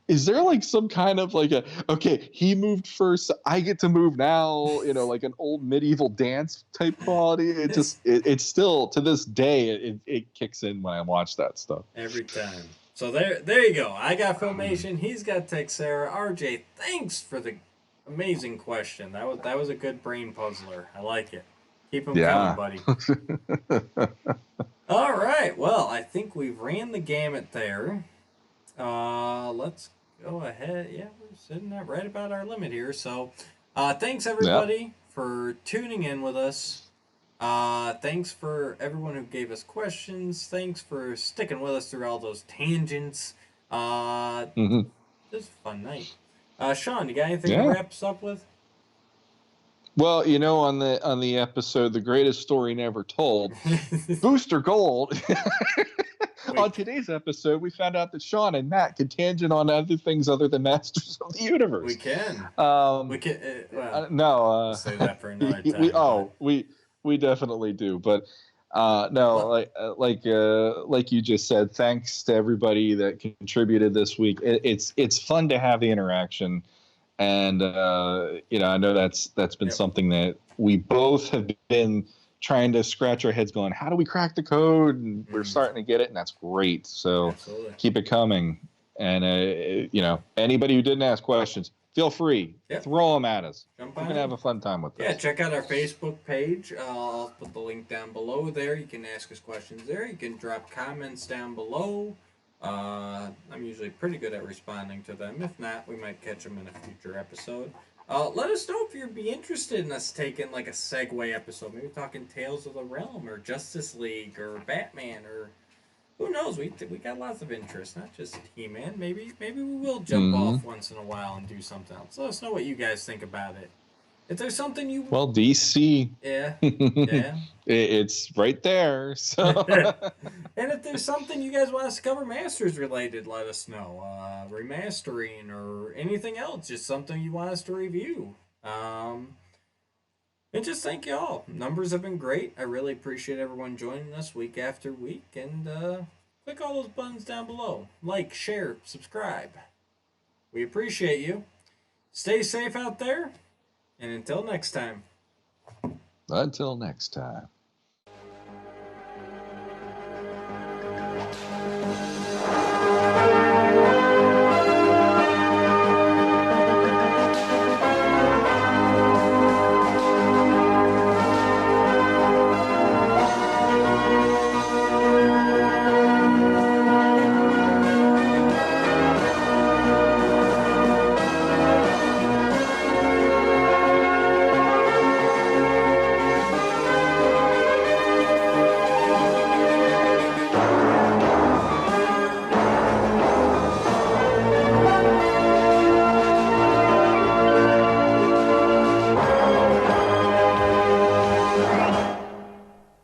is there like some kind of like okay, he moved first, I get to move now, you know, like an old medieval dance type quality? It's still to this day it kicks in when I watch that stuff every time. So there you go. I got Filmation, he's got Texera. RJ, thanks for the amazing question. That was a good brain puzzler. I like it. Keep them coming, buddy. All right. Well, I think we've ran the gamut there. Let's go ahead. Yeah, we're sitting at right about our limit here. So, thanks everybody for tuning in with us. Thanks for everyone who gave us questions. Thanks for sticking with us through all those tangents. This is a fun night. Shawn, you got anything to wrap us up with? Well, you know, on the episode, The Greatest Story Never Told, Booster Gold. On today's episode, we found out that Shawn and Matt can tangent on other things other than Masters of the Universe. We can. We can. We'll save that for another time. We definitely do. But no, like you just said, thanks to everybody that contributed this week. It's fun to have the interaction, and you know, I know that's been something that we both have been trying to scratch our heads going, how do we crack the code? And we're starting to get it, and that's great. So keep it coming. And, you know, anybody who didn't ask questions, feel free. Throw them at us. We're going to have a fun time with this. Yeah, check out our Facebook page. I'll put the link down below there. You can ask us questions there. You can drop comments down below. I'm usually pretty good at responding to them. If not, we might catch them in a future episode. Let us know if you'd be interested in us taking like a segue episode, maybe talking Tales of the Realm or Justice League or Batman, or who knows? We got lots of interest, not just He-Man. Maybe we will jump off once in a while and do something else. Let us know what you guys think about it. If there's something you DC, it's right there. So, and if there's something you guys want us to cover Masters related, let us know. Remastering or anything else, just something you want us to review. And just thank you all. Numbers have been great. I really appreciate everyone joining us week after week. And click all those buttons down below. Like, share, subscribe. We appreciate you. Stay safe out there, and until next time. Until next time.